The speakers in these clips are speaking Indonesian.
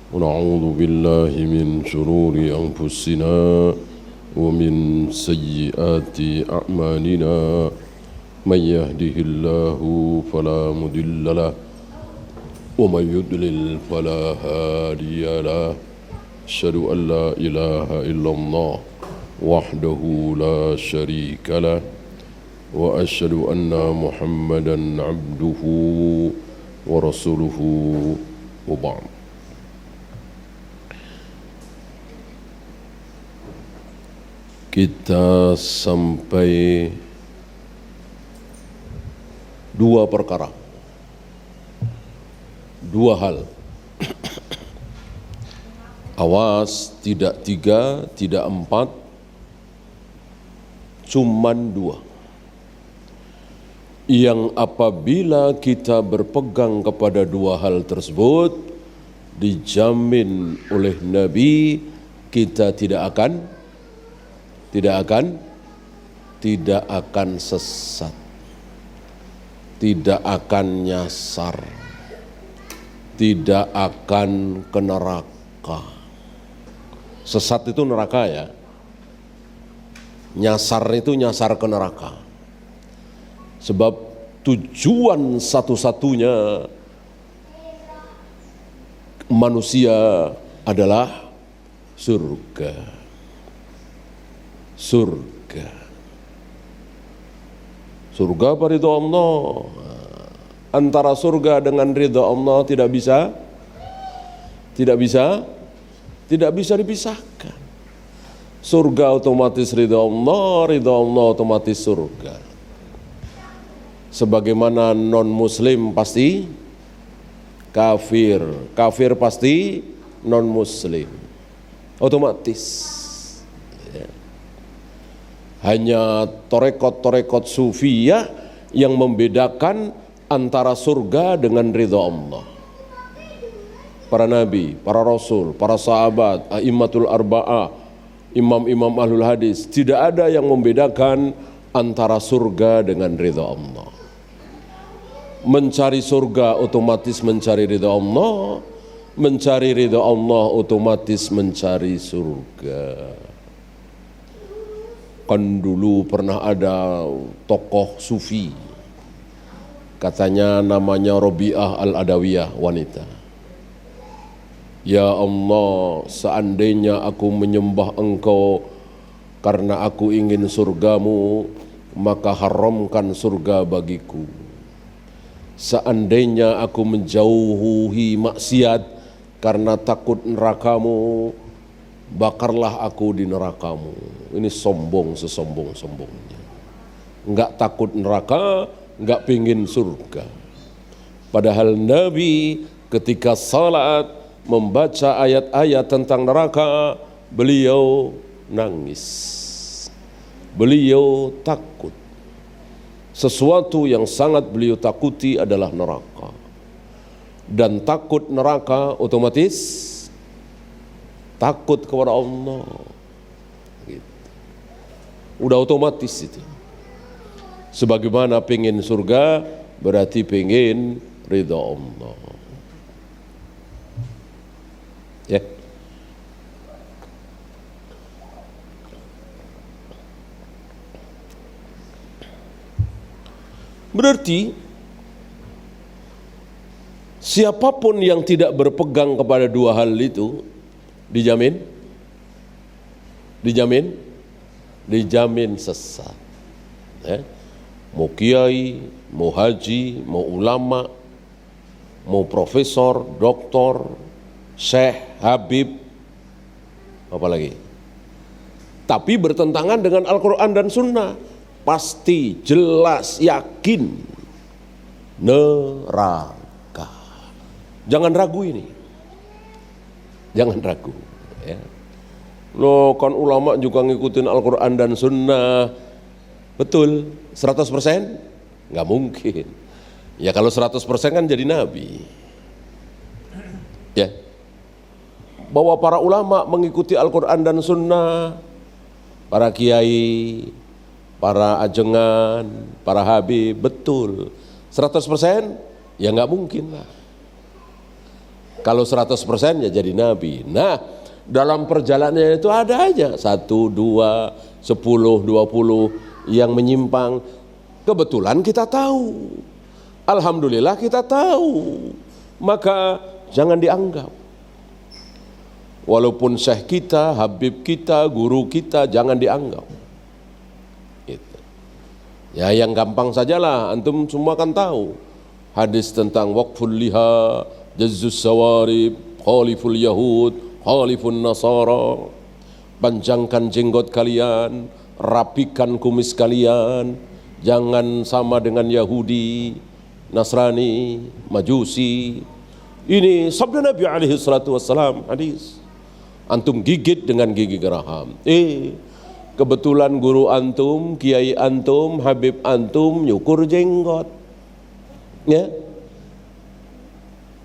ونعوذ بالله من شرور أنفسنا ومن سيئات أعمالنا من يهده الله فلا مضل له ومن يضلل فلا هادي له أشهد أن لا إله إلا الله وحده لا شريك له وأشهد أن محمدا عبده ورسوله وبعد. Kita sampai dua perkara, dua hal. Awas, tidak tiga, tidak empat, cuman dua. Yang apabila kita berpegang kepada dua hal tersebut, dijamin oleh Nabi kita tidak akan sesat, tidak akan nyasar, tidak akan ke neraka. Sesat itu neraka ya, nyasar itu nyasar ke neraka. Sebab tujuan satu-satunya manusia adalah surga. Surga apa ridha Allah? Antara surga dengan ridha Allah tidak bisa dipisahkan. Surga otomatis ridha Allah otomatis surga. Sebagaimana non muslim pasti kafir pasti non muslim, otomatis. Hanya torekot sufiyah yang membedakan antara surga dengan ridha Allah. Para nabi, para rasul, para sahabat, a'immatul arba'ah, imam-imam ahlul hadis, tidak ada yang membedakan antara surga dengan ridha Allah. Mencari surga otomatis mencari ridha Allah, mencari ridha Allah otomatis mencari surga. Kan dulu pernah ada tokoh sufi, katanya namanya Robiah Al-Adawiyah, wanita. Ya Allah, seandainya aku menyembah Engkau karena aku ingin surgamu, maka haramkan surga bagiku. Seandainya aku menjauhi maksiat karena takut nerakamu, bakarlah aku di nerakamu. Ini sombong sesombong-sombongnya. Enggak takut neraka, enggak pingin surga. Padahal Nabi ketika salat membaca ayat-ayat tentang neraka, beliau nangis. Beliau takut. Sesuatu yang sangat beliau takuti adalah neraka. Dan takut neraka otomatis takut kepada Allah. Gitu. Udah otomatis itu. Sebagaimana pengen surga berarti pengen ridha Allah. Ya. Berarti siapapun yang tidak berpegang kepada dua hal itu dijamin sesat. Mau kiai, mau haji, mau ulama, mau profesor, doktor, syekh, habib, apalagi. Tapi bertentangan dengan Al-Quran dan Sunnah, pasti, jelas, yakin neraka. Jangan ragu ini. Jangan ragu. Ya. Loh, kan ulama juga ngikutin Al-Quran dan Sunnah. Betul, 100%? Nggak mungkin. Ya kalau 100% kan jadi nabi. Ya. Bahwa para ulama mengikuti Al-Quran dan Sunnah, para kiai, para ajengan, para habib, betul. 100%? Ya nggak mungkin lah. Kalau 100% ya jadi nabi. Nah, dalam perjalanannya itu ada aja 1, 2, 10, 20 yang menyimpang. Kebetulan kita tahu. Alhamdulillah kita tahu. Maka jangan dianggap. Walaupun syekh kita, habib kita, guru kita, jangan dianggap. Gitu. Ya yang gampang sajalah, antum semua kan tahu. Hadis tentang waqful liha, jazzus sawarib, khaliful yahud, khalifun nasara. Panjangkan jenggot kalian, rapikan kumis kalian, jangan sama dengan Yahudi, Nasrani, Majusi. Ini sabda Nabi alaihi salatu wassalam, hadis. Antum gigit dengan gigi geraham. Kebetulan guru antum, kiai antum, habib antum nyukur jenggot. Ya.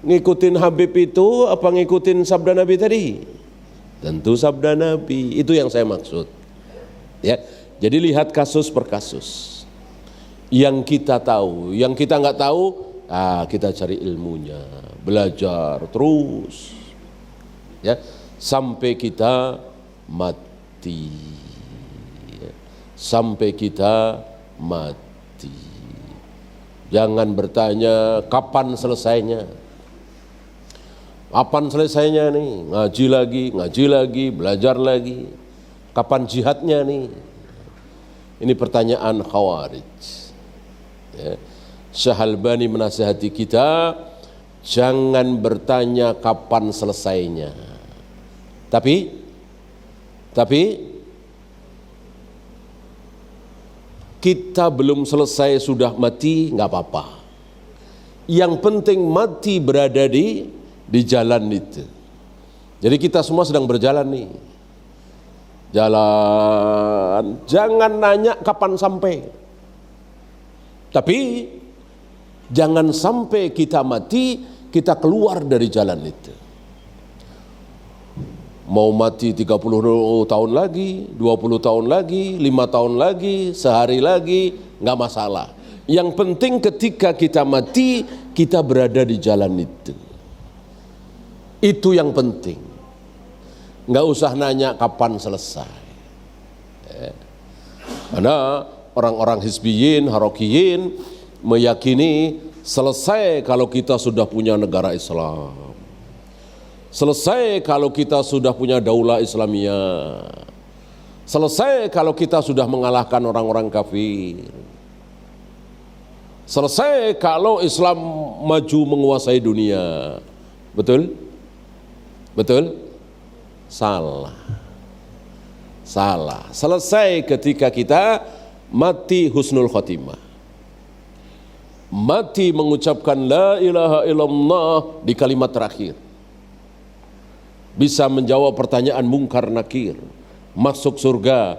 Ngikutin habib itu apa ngikutin sabda Nabi tadi? Tentu sabda Nabi. Itu yang saya maksud. Ya. Jadi lihat kasus per kasus. Yang kita tahu, yang kita nggak tahu, kita cari ilmunya, belajar terus. Ya. Sampai kita mati, sampai kita mati. Jangan bertanya kapan selesainya. Kapan selesainya nih? Ngaji lagi, belajar lagi. Kapan jihadnya nih? Ini pertanyaan khawarij. Ya. Syekh Albani menasihati kita, jangan bertanya kapan selesainya. Tapi kita belum selesai sudah mati, nggak apa-apa. Yang penting mati berada di jalan itu. Jadi kita semua sedang berjalan nih. Jalan, jangan nanya kapan sampai. Tapi jangan sampai kita mati, kita keluar dari jalan itu. Mau mati 30 tahun lagi, 20 tahun lagi, 5 tahun lagi, sehari lagi, nggak masalah. Yang penting ketika kita mati, kita berada di jalan itu. Itu yang penting. Nggak usah nanya kapan selesai. Karena orang-orang hizbiyin, harokiyin meyakini selesai kalau kita sudah punya negara Islam. Selesai kalau kita sudah punya daulah Islamiyah. Selesai kalau kita sudah mengalahkan orang-orang kafir. Selesai kalau Islam maju menguasai dunia. Betul? Betul? Salah. Salah. Selesai ketika kita mati husnul khotimah. Mati mengucapkan la ilaha illallah di kalimat terakhir. Bisa menjawab pertanyaan mungkar nakir, masuk surga,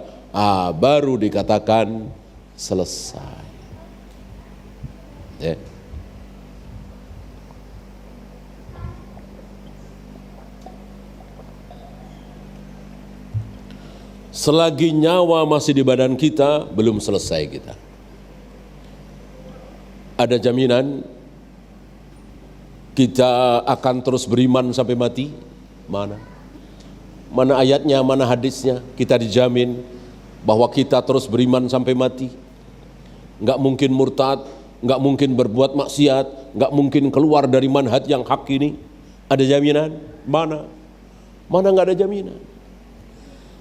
baru dikatakan selesai. Ya. Selagi nyawa masih di badan kita, belum selesai kita. Ada jaminan kita akan terus beriman sampai mati? Mana? Mana ayatnya, mana hadisnya? Kita dijamin bahwa kita terus beriman sampai mati. Enggak mungkin murtad, enggak mungkin berbuat maksiat, enggak mungkin keluar dari manhaj yang hak ini. Ada jaminan? Mana? Mana enggak ada jaminan?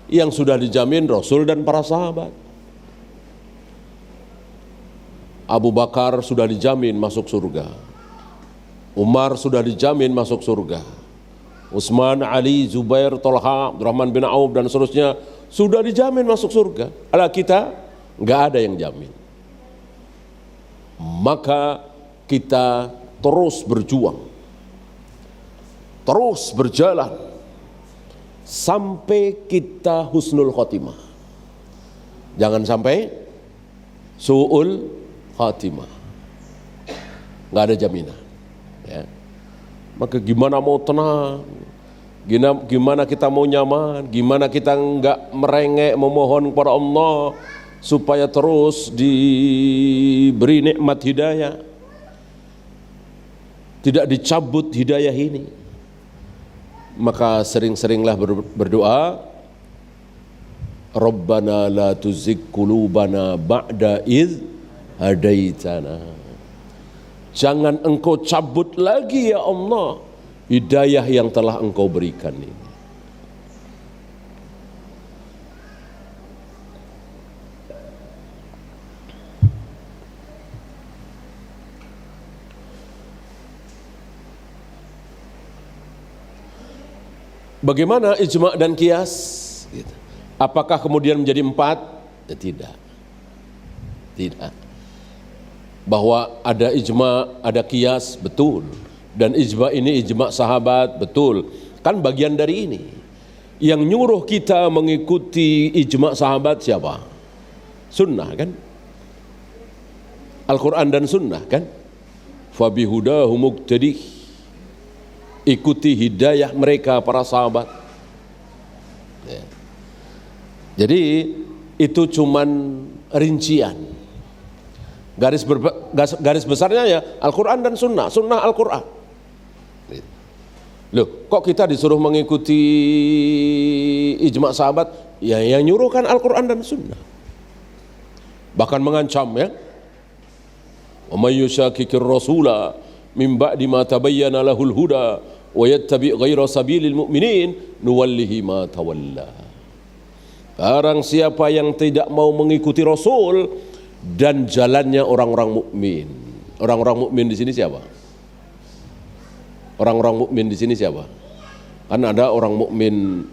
Yang sudah dijamin Rasul dan para sahabat. Abu Bakar sudah dijamin masuk surga. Umar sudah dijamin masuk surga. Utsman, Ali, Zubair, Tolha, Abdurrahman bin Auf dan seterusnya sudah dijamin masuk surga. Ala kita nggak ada yang jamin. Maka kita terus berjuang, terus berjalan sampai kita husnul khotimah. Jangan sampai su'ul khotimah. Nggak ada jaminan. Ya. Maka gimana mau tenang, gimana kita mau nyaman, gimana kita enggak merengek memohon kepada Allah supaya terus diberi nikmat hidayah, tidak dicabut hidayah ini. Maka sering-seringlah berdoa, Rabbana la tuzigh qulubana ba'da idh hadaitana. Jangan engkau cabut lagi ya Allah hidayah yang telah engkau berikan ini. Bagaimana ijma' dan qiyas? Apakah kemudian menjadi 4? Ya, tidak. Tidak. Bahwa ada ijma', ada qiyas, betul. Dan ijma' ini ijma' sahabat, betul. Kan bagian dari ini. Yang nyuruh kita mengikuti ijma' sahabat siapa? Sunnah kan? Al-Quran dan sunnah kan? Fabihudahu muqtadih. Ikuti hidayah mereka para sahabat. Ya. Jadi itu cuman rincian. Garis besarnya ya Al-Quran dan Sunnah, Sunnah Al-Quran. Loh, kok kita disuruh mengikuti ijma' sahabat? Ya yang nyuruh kan Al-Quran dan Sunnah. Bahkan mengancam ya. Wa may yushaqiqir rasula min ba'di ma tabayyana lahul huda wa yattabi' ghaira sabilil mu'minin nuwallihi ma tawalla. Barang siapa yang tidak mau mengikuti Rasul dan jalannya orang-orang mukmin. Orang-orang mukmin di sini siapa? Orang-orang mukmin di sini siapa? Kan ada orang mukmin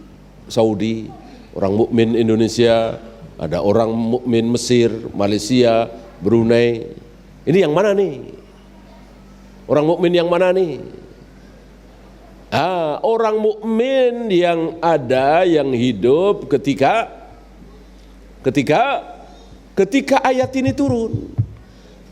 Saudi, orang mukmin Indonesia, ada orang mukmin Mesir, Malaysia, Brunei. Ini yang mana nih? Orang mukmin yang mana nih? Orang mukmin yang ada, yang hidup ketika ayat ini turun.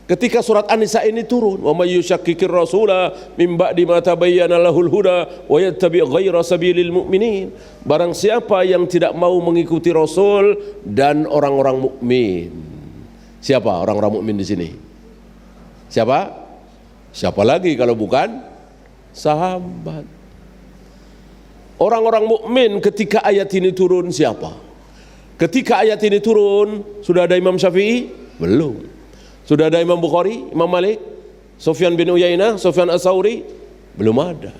Ketika surat An-Nisa ini turun, wa may yushaqiqir rasula mim ba'di ma tabayyana lahul huda wa yattabi' ghaira sabilil mu'minin. Barang siapa yang tidak mau mengikuti Rasul dan orang-orang mukmin. Siapa orang-orang mukmin di sini? Siapa? Siapa lagi kalau bukan sahabat? Orang-orang mukmin ketika ayat ini turun siapa? Ketika ayat ini turun, sudah ada Imam Syafi'i? Belum. Sudah ada Imam Bukhari, Imam Malik, Sufyan bin Uyainah, Sufyan As-Tsauri? Belum ada.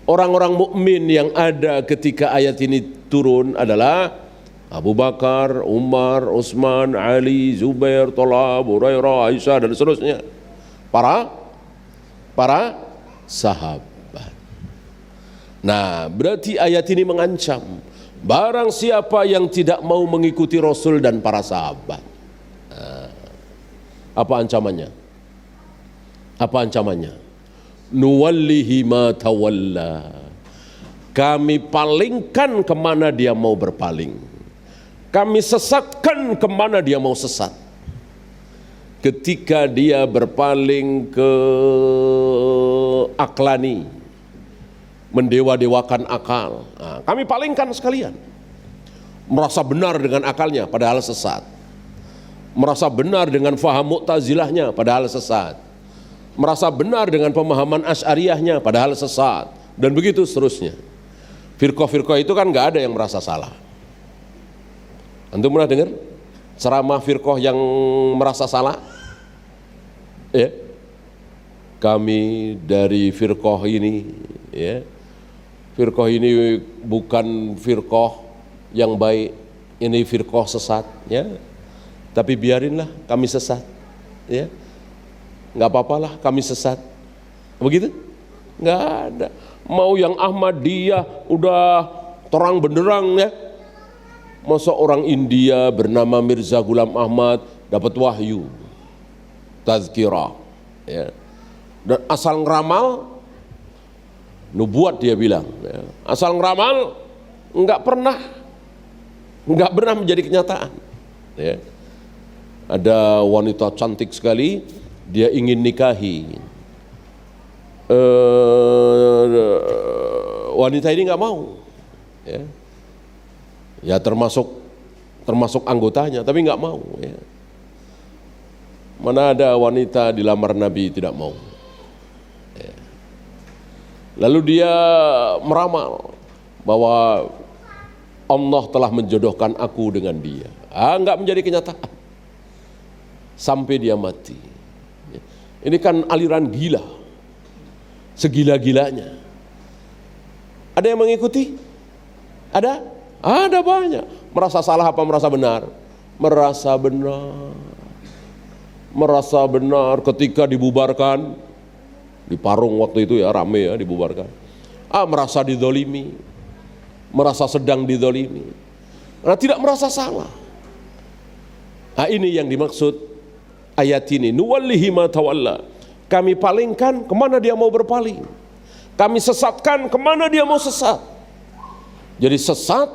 Orang-orang mukmin yang ada ketika ayat ini turun adalah Abu Bakar, Umar, Utsman, Ali, Zubair, Talha, Hurairah, Aisyah dan seterusnya. Para sahabat. Nah, berarti ayat ini mengancam barang siapa yang tidak mau mengikuti Rasul dan para sahabat. Apa ancamannya? Apa ancamannya? Nuwallihi ma tawalla. Kami palingkan kemana dia mau berpaling. Kami sesatkan kemana dia mau sesat. Ketika dia berpaling ke aklani, mendewa-dewakan akal, kami palingkan sekalian. Merasa benar dengan akalnya padahal sesat. Merasa benar dengan faham Mu'tazilahnya padahal sesat. Merasa benar dengan pemahaman Asy'ariyahnya padahal sesat. Dan begitu seterusnya. Firqah-firqah itu kan gak ada yang merasa salah. Antum pernah dengar ceramah firqah yang merasa salah? Ya. Kami dari firqah ini, ya. Firqah ini bukan firqah yang baik, ini firqah sesat, ya. Tapi biarinlah kami sesat, ya. Nggak apa-apalah kami sesat. Begitu? Nggak ada. Mau yang Ahmadiyah udah terang benderang, ya. Masa orang India bernama Mirza Ghulam Ahmad dapat wahyu, tazkirah, ya. Dan asal ngeramal, nubuat dia bilang, ya. Asal ngeramal nggak pernah menjadi kenyataan, ya. Ada wanita cantik sekali, dia ingin nikahi, wanita ini nggak mau, ya. Ya termasuk anggotanya, tapi nggak mau, ya. Mana ada wanita dilamar Nabi tidak mau, ya. Lalu dia meramal bahwa Allah telah menjodohkan aku dengan dia. Enggak menjadi kenyataan sampai dia mati. Ini kan aliran gila, segila-gilanya. Ada yang mengikuti? Ada? Ada banyak. Merasa salah apa merasa benar? Merasa benar. Merasa benar ketika dibubarkan di Parung waktu itu ya, rame ya dibubarkan. Merasa didolimi, merasa sedang didolimi. Nah, tidak merasa salah. Ini yang dimaksud ayat ini. Nuwallihi ma tawalla. Kami palingkan kemana dia mau berpaling. Kami sesatkan kemana dia mau sesat. Jadi sesat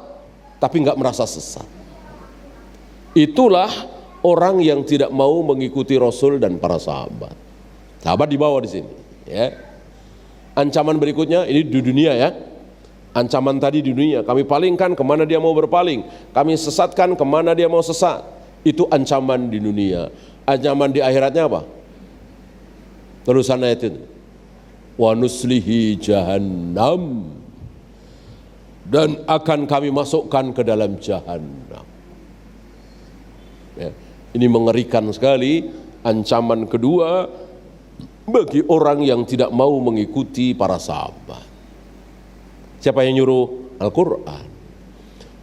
tapi nggak merasa sesat. Itulah orang yang tidak mau mengikuti Rasul dan para sahabat. Sahabat dibawa di sini. Ya. Ancaman berikutnya ini di dunia ya. Ancaman tadi di dunia. Kami palingkan kemana dia mau berpaling. Kami sesatkan kemana dia mau sesat. Itu ancaman di dunia. Ancaman di akhiratnya apa? Terusan ayat itu. Wa nuslihi jahannam. Dan akan kami masukkan ke dalam jahannam. Ya, ini mengerikan sekali. Ancaman kedua bagi orang yang tidak mau mengikuti para sahabat. Siapa yang nyuruh? Al-Quran.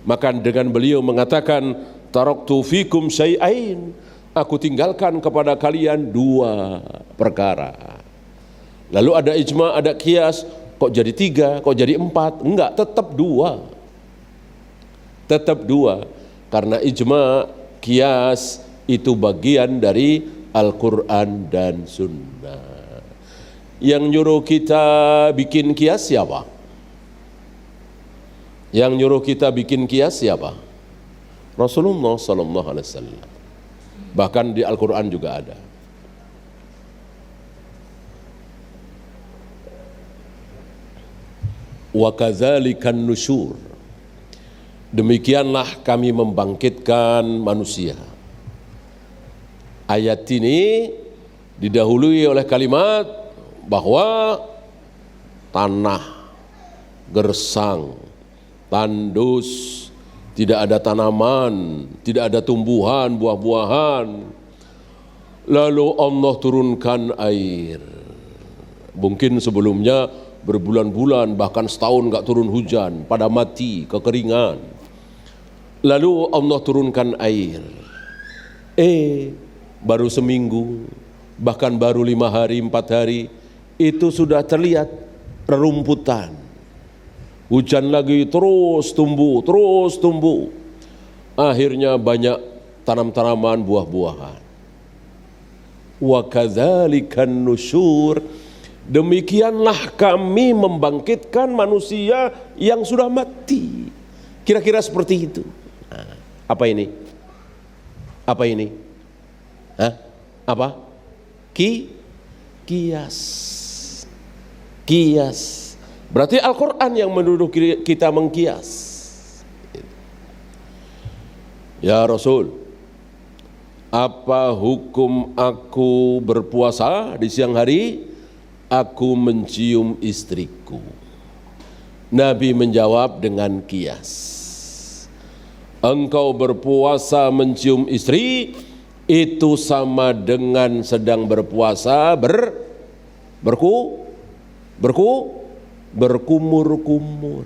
Maka dengan beliau mengatakan, taraktu fikum syai'ain, aku tinggalkan kepada kalian dua perkara. Lalu ada ijma, ada qiyas, kok jadi tiga, kok jadi empat? Enggak, tetap dua. Tetap dua. Karena ijma, qiyas itu bagian dari Al-Quran dan Sunnah. Yang nyuruh kita bikin qiyas siapa? Yang nyuruh kita bikin qiyas siapa? Rasulullah sallallahu alaihi wasallam. Bahkan di Al-Quran juga ada. Wa kadzalikan nusyur. Demikianlah kami membangkitkan manusia. Ayat ini didahului oleh kalimat bahwa tanah gersang, tandus, tidak ada tanaman, tidak ada tumbuhan, buah-buahan. Lalu Allah turunkan air. Mungkin sebelumnya berbulan-bulan, bahkan setahun gak turun hujan, pada mati, kekeringan. Lalu Allah turunkan air. Baru seminggu, bahkan baru 5 hari, 4 hari, itu sudah terlihat rerumputan. Hujan lagi, terus tumbuh, terus tumbuh. Akhirnya banyak tanam-tanaman, buah-buahan. Wa kadzalikan nusyur. Demikianlah kami membangkitkan manusia yang sudah mati. Kira-kira seperti itu. Apa ini? Apa ini? Apa? Qiyas. Qiyas. Berarti Al-Quran yang menuduh kita mengkias. Ya Rasul, apa hukum aku berpuasa di siang hari? Aku mencium istriku. Nabi menjawab dengan kias. Engkau berpuasa mencium istri, itu sama dengan sedang berpuasa berkumur-kumur.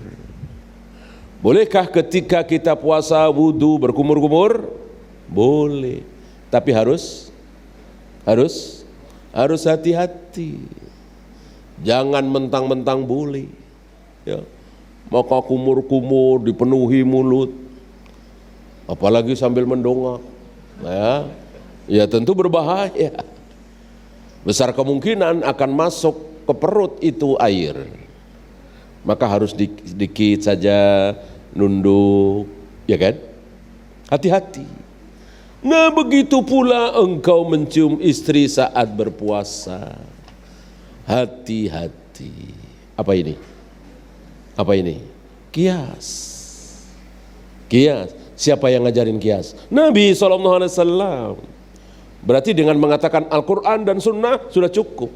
Bolehkah ketika kita puasa wudu berkumur-kumur? Boleh, tapi harus hati-hati. Jangan mentang-mentang boleh. Ya. Maka kumur-kumur dipenuhi mulut, apalagi sambil mendongak. Ya tentu berbahaya. Besar kemungkinan akan masuk ke perut itu air. Maka harus dikit saja, nunduk, ya kan? Hati-hati. Nah begitu pula engkau mencium istri saat berpuasa. Hati-hati. Apa ini? Apa ini? Qiyas. Qiyas. Siapa yang ngajarin qiyas? Nabi SAW. Berarti dengan mengatakan Al-Quran dan Sunnah sudah cukup.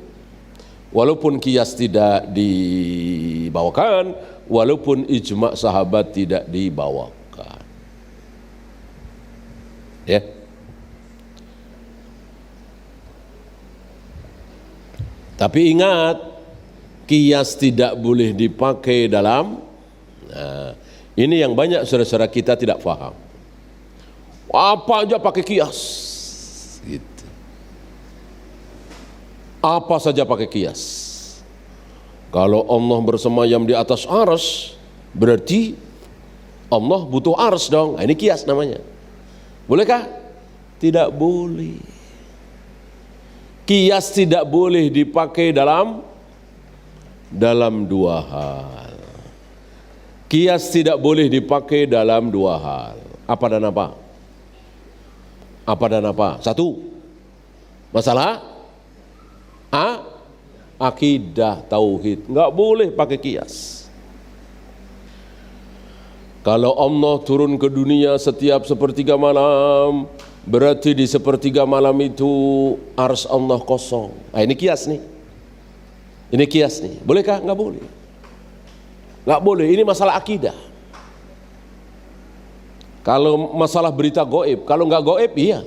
Walaupun kias tidak dibawakan, walaupun ijma' sahabat tidak dibawakan. Ya. Tapi ingat, kias tidak boleh dipakai dalam, nah, ini yang banyak saudara-saudara kita tidak paham. Apa aja pakai kias, gitu. Apa saja pakai kias. Kalau Allah bersemayam di atas arsy, berarti Allah butuh arsy dong. Nah, ini kias namanya. Bolehkah? Tidak boleh. Kias tidak boleh dipakai dalam dua hal. Kias tidak boleh dipakai dalam dua hal. Apa dan apa? Apa dan apa? Satu, masalah akidah tauhid, nggak boleh pakai kias. Kalau Allah turun ke dunia setiap sepertiga malam, berarti di sepertiga malam itu arsy Allah kosong. Nah, ini kias nih. Ini kias nih. Bolehkah? Nggak boleh. Nggak boleh. Ini masalah akidah. Kalau masalah berita gaib, kalau nggak gaib, iya.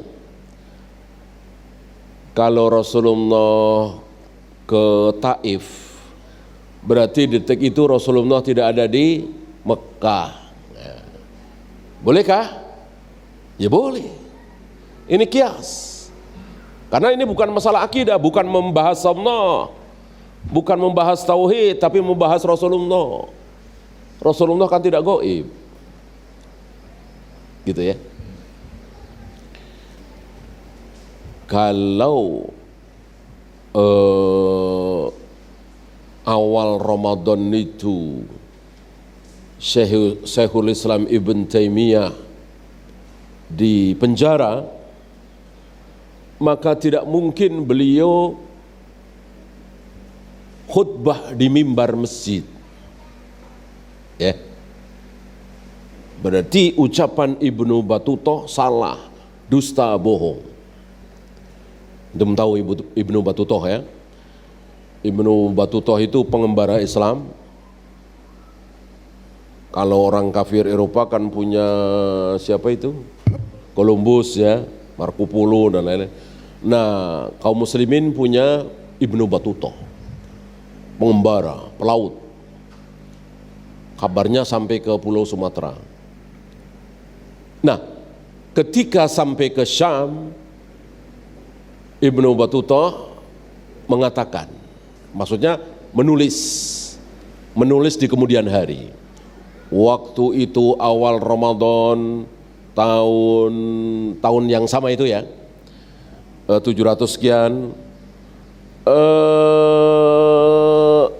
Kalau Rasulullah ke Taif, berarti detik itu Rasulullah tidak ada di Mekah. Nah, bolehkah? Ya boleh. Ini kias. Karena ini bukan masalah akidah, bukan membahas Allah, bukan membahas tauhid, tapi membahas Rasulullah. Rasulullah kan tidak gaib. Gitu ya. Kalau awal Ramadan itu Syekhul Islam Ibn Taimiyah di penjara, maka tidak mungkin beliau khutbah di mimbar masjid. Ya. Berarti ucapan Ibnu Battuta salah, dusta, bohong. Antum tahu Ibnu Battuta ya? Ibnu Battuta itu pengembara Islam. Kalau orang kafir Eropa kan punya siapa itu? Columbus ya, Marco Polo dan lain-lain. Nah, kaum muslimin punya Ibnu Battuta, pengembara, pelaut. Kabarnya sampai ke Pulau Sumatera. Nah, ketika sampai ke Syam, Ibnu Battuta mengatakan, maksudnya menulis di kemudian hari. Waktu itu awal Ramadan tahun yang sama itu ya, 700 sekian,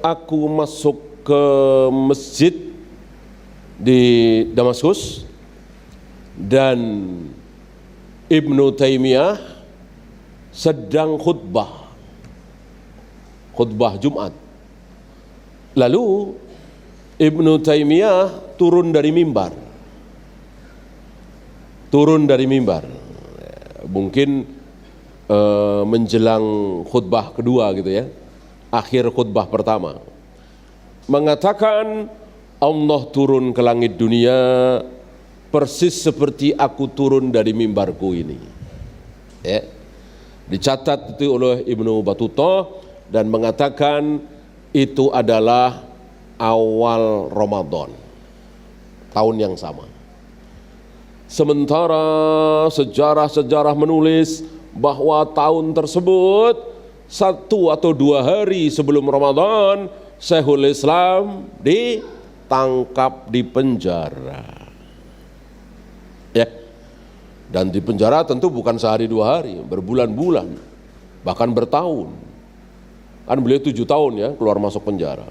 aku masuk ke masjid di Damaskus dan Ibnu Taimiyah sedang khutbah Jumat. Lalu Ibnu Taimiyah turun dari mimbar. Mungkin menjelang khutbah kedua gitu ya, akhir khutbah pertama, mengatakan Allah turun ke langit dunia persis seperti aku turun dari mimbarku ini. Ya. Dicatat itu oleh Ibnu Battuta dan mengatakan itu adalah awal Ramadan tahun yang sama. Sementara sejarah-sejarah menulis bahwa tahun tersebut 1 atau 2 hari sebelum Ramadan Syekhul Islam ditangkap di penjara. Ya. Dan di penjara tentu bukan sehari 2 hari, berbulan-bulan, bahkan bertahun. Kan beliau 7 tahun ya keluar masuk penjara.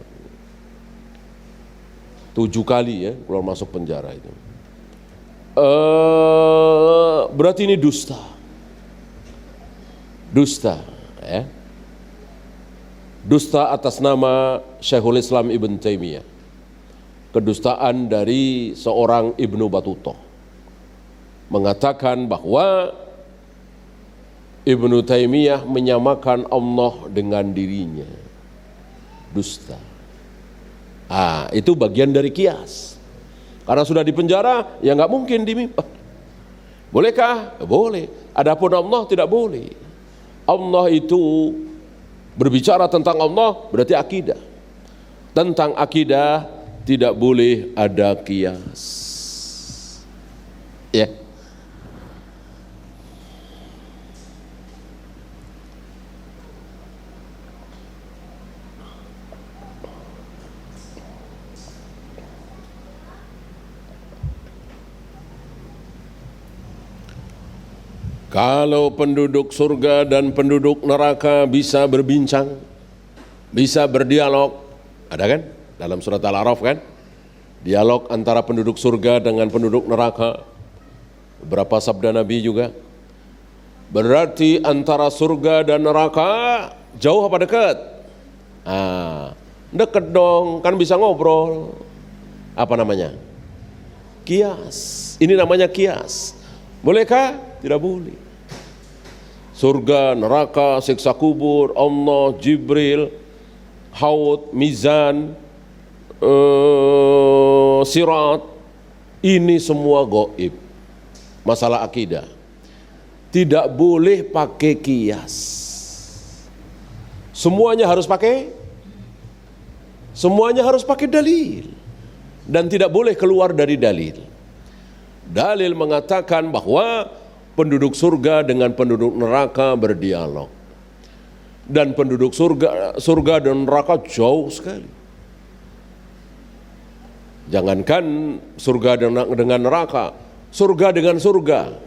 7 kali ya keluar masuk penjara itu. Berarti ini dusta ya. Dusta atas nama Syekhul Islam Ibn Taimiyah. Kedustaan dari seorang Ibnu Battuta mengatakan bahwa Ibnu Taimiyah menyamakan Allah dengan dirinya. dusta. Itu bagian dari kias. Karena sudah di penjara, ya nggak mungkin dimimpi. Bolehkah? Boleh. Adapun Allah tidak boleh. Allah itu berbicara tentang Allah berarti akidah. Tentang akidah tidak boleh ada kias. Ya. Kalau penduduk surga dan penduduk neraka bisa berbincang, bisa berdialog, ada kan? Dalam surat Al-A'raf kan? Dialog antara penduduk surga dengan penduduk neraka. Beberapa sabda Nabi juga. Berarti antara surga dan neraka jauh apa dekat? Dekat dong, kan bisa ngobrol. Apa namanya? Kias. Ini namanya kias. Bolehkah? Tidak boleh. Surga, neraka, siksa kubur, Allah, Jibril, Haud, Mizan, Sirat, ini semua gaib. Masalah akidah. Tidak boleh pakai kias. Semuanya harus pakai dalil. Dan tidak boleh keluar dari dalil. Dalil mengatakan bahwa penduduk surga dengan penduduk neraka berdialog. Dan penduduk surga dan neraka jauh sekali. Jangankan surga dengan neraka, surga dengan surga.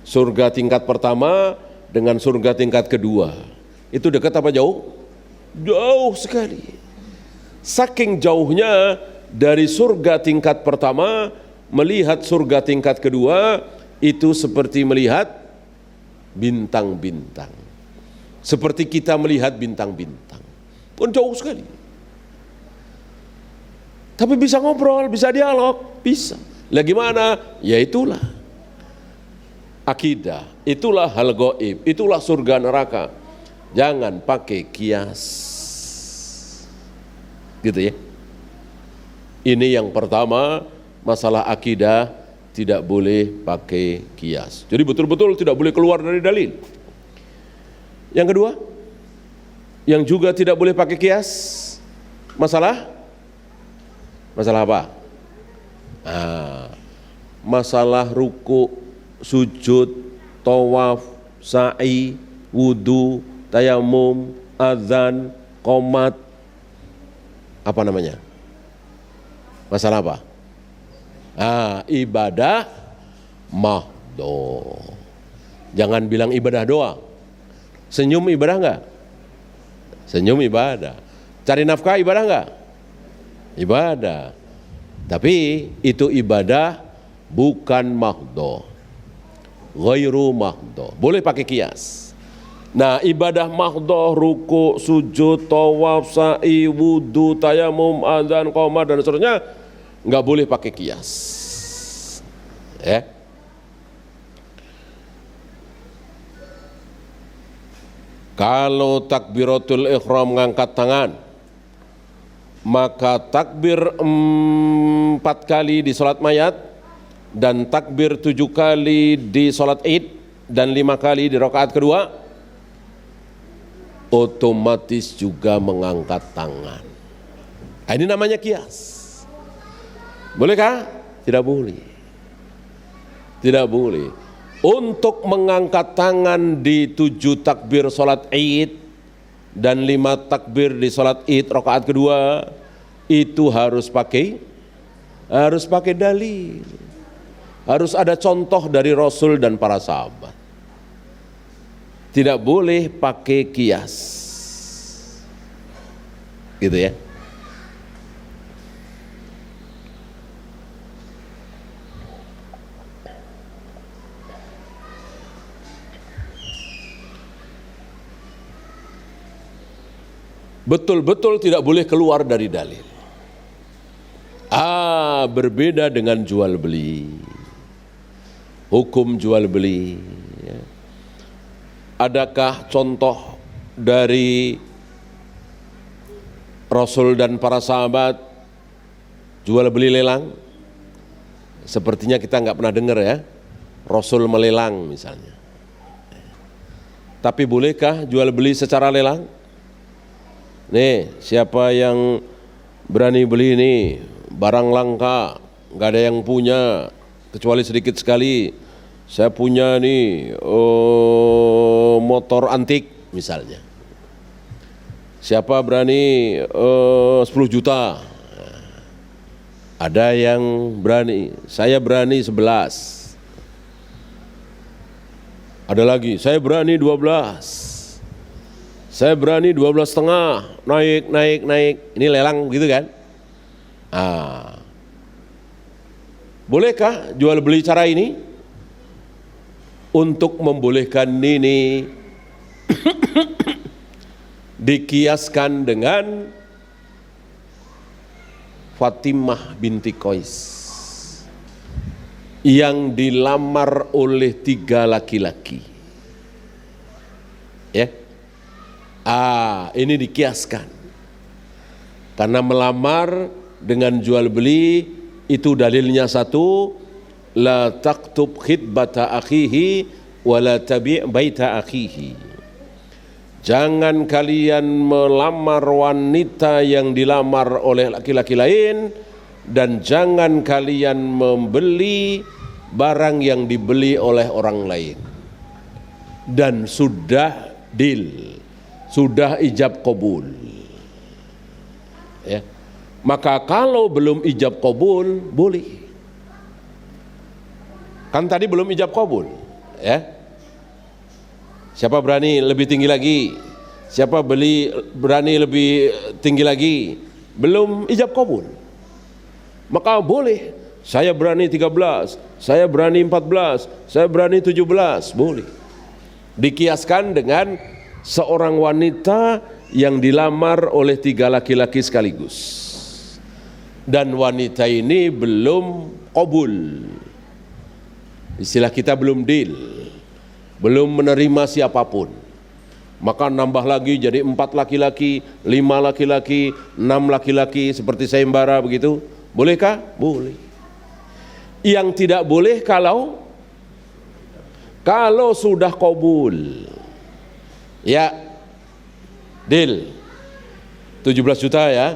Surga tingkat pertama dengan surga tingkat kedua. Itu dekat apa jauh? Jauh sekali. Saking jauhnya dari surga tingkat pertama melihat surga tingkat kedua itu seperti melihat bintang-bintang. Seperti kita melihat bintang-bintang. Pun jauh sekali. Tapi bisa ngobrol, bisa dialog, bisa. Lah gimana? Ya itulah akidah, itulah hal gaib, itulah surga neraka. Jangan pakai kias. Gitu ya. Ini yang pertama, masalah akidah. Tidak boleh pakai kias. Jadi betul-betul tidak boleh keluar dari dalil. Yang kedua, yang juga tidak boleh pakai kias, masalah apa? Masalah ruku, sujud, tawaf, sa'i, wudu, tayamum, adzan, qomat. Apa namanya? Masalah apa? Ibadah mahdoh. Jangan bilang ibadah doang. Senyum ibadah enggak? Senyum ibadah. Cari nafkah ibadah enggak? Ibadah. Tapi itu ibadah bukan mahdoh. Ghairu mahdoh. Boleh pakai kias. Nah, ibadah mahdoh, ruku, sujud, tawaf, sa'i, wudu, tayamum, adzan, qomat dan seterusnya nggak boleh pakai kias. Ya. Kalau takbiratul ihram mengangkat tangan, maka takbir 4 kali di salat mayat dan takbir 7 kali di salat Id dan 5 kali di rakaat kedua otomatis juga mengangkat tangan. Ini namanya kias. Bolehkah? Tidak boleh. Tidak boleh. Untuk mengangkat tangan di 7 takbir salat Id dan 5 takbir di salat Id rakaat kedua itu harus pakai dalil. Harus ada contoh dari Rasul dan para sahabat. Tidak boleh pakai kias. Gitu ya. Betul-betul tidak boleh keluar dari dalil. Berbeda dengan jual beli. Hukum jual beli. Adakah contoh dari Rasul dan para sahabat jual beli lelang. Sepertinya kita nggak pernah dengar ya, Rasul melelang misalnya. Tapi bolehkah jual beli secara lelang? Nih, siapa yang berani beli ini, barang langka, nggak ada yang punya, kecuali sedikit sekali. Saya punya nih motor antik misalnya. Siapa berani 10 juta? Ada yang berani, saya berani 11. Ada lagi, saya berani 12. Saya berani 12,5, naik. Ini lelang gitu kan? Bolehkah jual beli cara ini? Untuk membolehkan ini dikiaskan dengan Fatimah binti Qais yang dilamar oleh 3 laki-laki. Ya. Ini dikiaskan. Karena melamar dengan jual beli itu dalilnya satu, la taktub khitbata akhihi wa la tabi' baita akhihi. Jangan kalian melamar wanita yang dilamar oleh laki-laki lain, dan jangan kalian membeli barang yang dibeli oleh orang lain. Dan sudah deal, sudah ijab qabul. Ya. Maka kalau belum ijab qabul boleh. Kan tadi belum ijab qabul, ya. Siapa berani lebih tinggi lagi? Siapa berani lebih tinggi lagi? Belum ijab qabul. Maka boleh. Saya berani 13, saya berani 14, saya berani 17, boleh. Dikiaskan dengan seorang wanita yang dilamar oleh 3 laki-laki sekaligus, dan wanita ini belum qabul, istilah kita belum deal, belum menerima siapapun. Maka nambah lagi jadi 4 laki-laki, 5 laki-laki, 6 laki-laki seperti sayembara begitu. Bolehkah? Boleh. Yang tidak boleh kalau sudah qabul. Ya, deal 17 juta ya.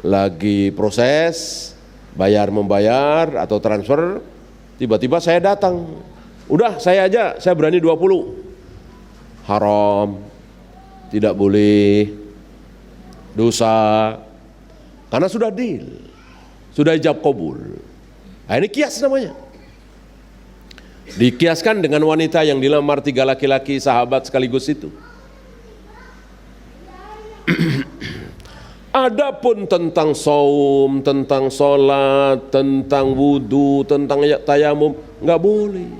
Lagi proses bayar membayar atau transfer, tiba-tiba saya datang. Udah saya berani 20. Haram, tidak boleh, dosa. Karena sudah deal, sudah ijab qabul. Ini kias namanya. Dikiaskan dengan wanita yang dilamar 3 laki-laki sahabat sekaligus itu. Adapun tentang saum, tentang sholat, tentang wudu, tentang tayamum, nggak boleh.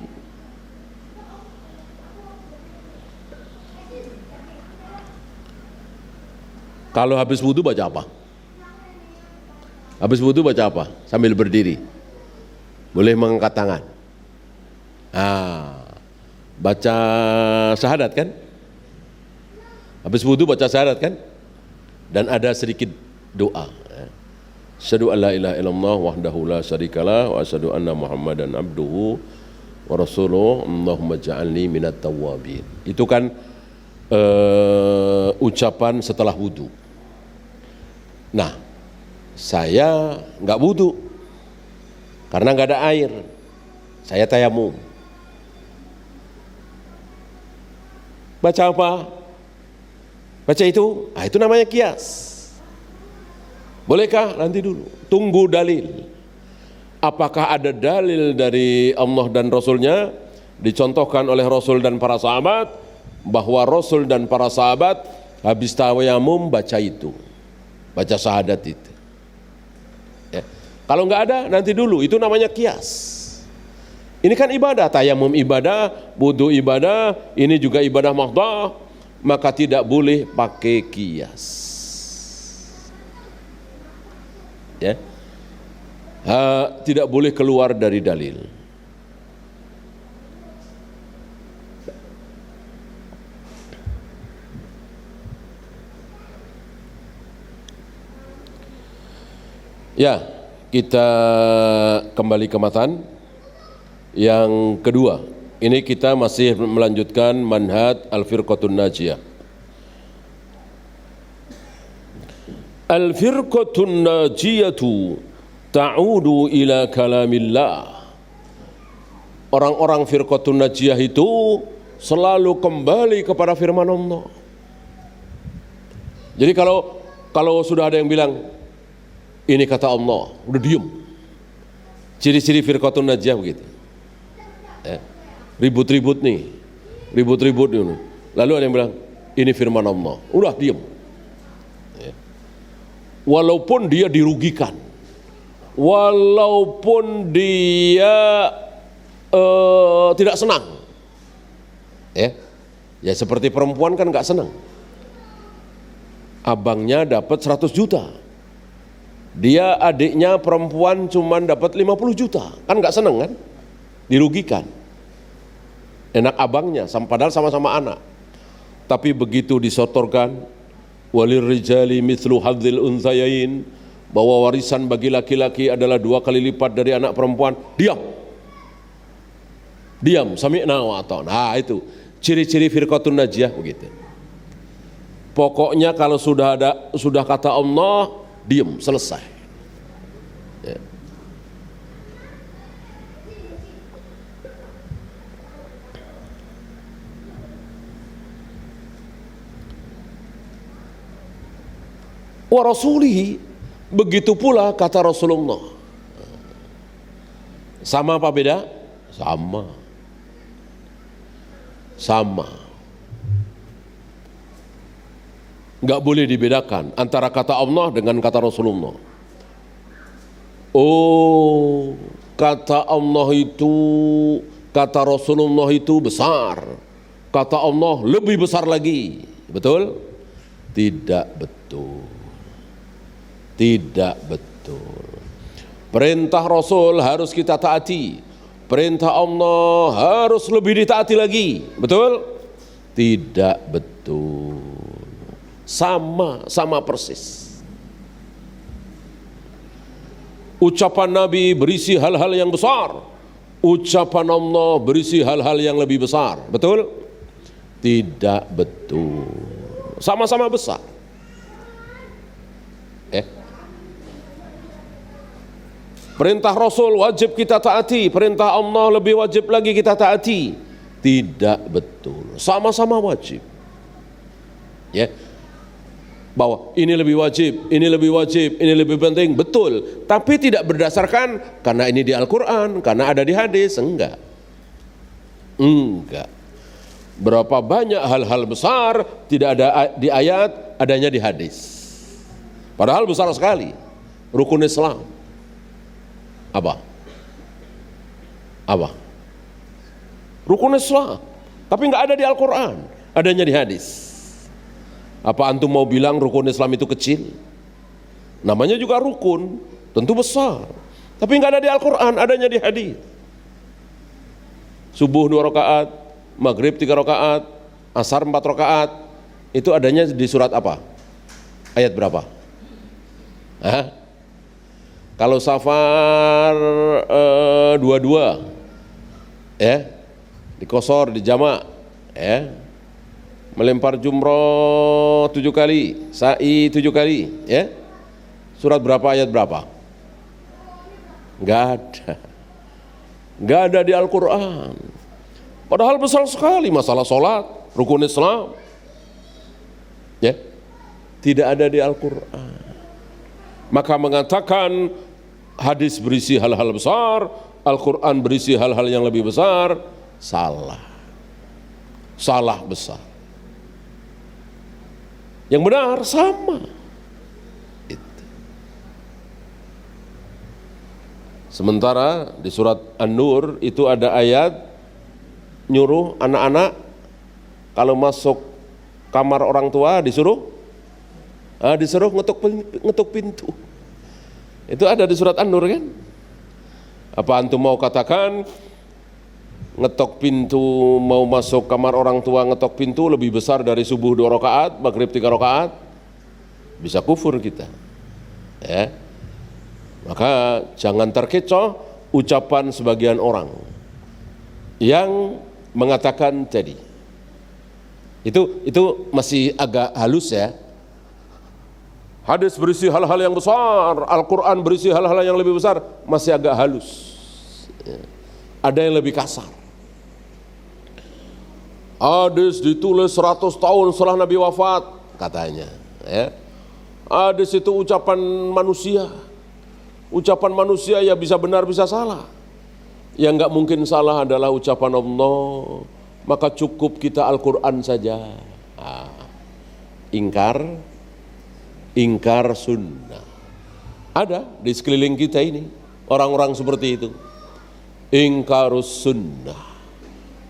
Kalau habis wudu baca apa? Habis wudu baca apa? Sambil berdiri. Boleh mengangkat tangan. Baca syahadat kan? Habis wudu baca syahadat kan? Dan ada sedikit doa. Asyhadu an la ilaha illallah wahdahu la syarikalah wa asyhadu anna Muhammadan abduhu wa rasuluh. Allahumma ja'alni minat tawwabin. Itu kan ucapan setelah wudu. Nah, saya nggak wudu karena nggak ada air. Saya tayamum. Baca apa? Baca itu, itu namanya kias. Bolehkah? Nanti dulu, tunggu dalil. Apakah ada dalil dari Allah dan Rasulnya, dicontohkan oleh Rasul dan para sahabat, bahwa Rasul dan para sahabat habis tayamum baca itu, baca syahadat itu. Ya. Kalau nggak ada, nanti dulu, itu namanya kias. Ini kan ibadah, tayamum ibadah, wudu ibadah, ini juga ibadah mahdhah, maka tidak boleh pakai kias. Ya. Tidak boleh keluar dari dalil. Ya, kita kembali ke matan yang kedua. Ini kita masih melanjutkan manhaj al-firqatun najiyah. Al-firqatun najiyatu ta'udu ila kalamillah. Orang-orang firqatun najiyah itu selalu kembali kepada firman Allah. Jadi kalau sudah ada yang bilang ini kata Allah, udah diem. Ciri-ciri firqatun najiyah begitu. Ribut-ribut nih. Lalu ada yang bilang ini firman Allah, udah diem. Walaupun dia dirugikan, walaupun dia tidak senang, ya seperti perempuan kan nggak senang, abangnya dapat 100 juta, dia adiknya perempuan cuman dapat 50 juta, kan nggak senang kan, dirugikan, enak abangnya, padahal sama-sama anak, tapi begitu disotorkan, walir rijali mithlu hadzil unthayain, bahwa warisan bagi laki-laki adalah 2 kali lipat dari anak perempuan, diam, sami'na wa ata'na. Nah itu ciri-ciri firqatun najiyah begitu. Pokoknya kalau sudah kata Allah, diam, selesai. Ya. Wa rasulihi, begitu pula kata Rasulullah. Sama apa beda? Sama. Enggak boleh dibedakan antara kata Allah dengan kata Rasulullah. Oh, kata Allah itu, kata Rasulullah itu besar. Kata Allah lebih besar lagi. Betul? Tidak betul. Tidak betul. Perintah Rasul harus kita taati. Perintah Allah harus lebih ditaati lagi. Betul? Tidak betul. Sama persis. Ucapan Nabi berisi hal-hal yang besar. Ucapan Allah berisi hal-hal yang lebih besar. Betul? Tidak betul. Sama-sama besar. Perintah Rasul wajib kita taati, perintah Allah lebih wajib lagi kita taati. Tidak betul. Sama-sama wajib. Ya. Bahwa ini lebih wajib, ini lebih wajib, ini lebih penting, betul. Tapi tidak berdasarkan karena ini di Al-Qur'an, karena ada di hadis, enggak. Berapa banyak hal-hal besar tidak ada di ayat, adanya di hadis. Padahal besar sekali. Rukun Islam. Apa? Rukun Islam. Tapi nggak ada di Al-Quran, adanya di hadis. Apa antum mau bilang rukun Islam itu kecil? Namanya juga rukun, tentu besar. Tapi nggak ada di Al-Quran, adanya di hadis. Subuh 2 rakaat, maghrib 3 rakaat, asar 4 rakaat. Itu adanya di surat apa? Ayat berapa? Kalau safar 22 ya, dikosor, dijamak ya, melempar jumroh 7 kali, sa'i 7 kali ya, surat berapa, ayat berapa? Enggak ada di Al-Quran. Padahal besar sekali masalah sholat, rukun Islam ya, tidak ada di Al-Quran. Maka mengatakan hadis berisi hal-hal besar, Al-Quran berisi hal-hal yang lebih besar, salah besar. Yang benar sama. Sementara di surat An-Nur itu ada ayat nyuruh anak-anak kalau masuk kamar orang tua disuruh ngetuk pintu. Itu ada di surat An-Nur kan? Apa antum mau katakan ngetok pintu, mau masuk kamar orang tua ngetok pintu lebih besar dari subuh 2 rakaat, maghrib 3 rakaat? Bisa kufur kita. Ya. Maka jangan terkecoh ucapan sebagian orang yang mengatakan tadi. Itu masih agak halus ya. Hadis berisi hal-hal yang besar, Al-Quran berisi hal-hal yang lebih besar, masih agak halus. Ada yang lebih kasar. Hadis ditulis 100 tahun setelah Nabi wafat, katanya. Ya. Hadis itu ucapan manusia. Ucapan manusia ya bisa benar bisa salah. Yang nggak mungkin salah adalah ucapan Allah. Maka cukup kita Al-Quran saja. Ingkar sunnah. Ada di sekeliling kita ini orang-orang seperti itu. Ingkarus sunnah.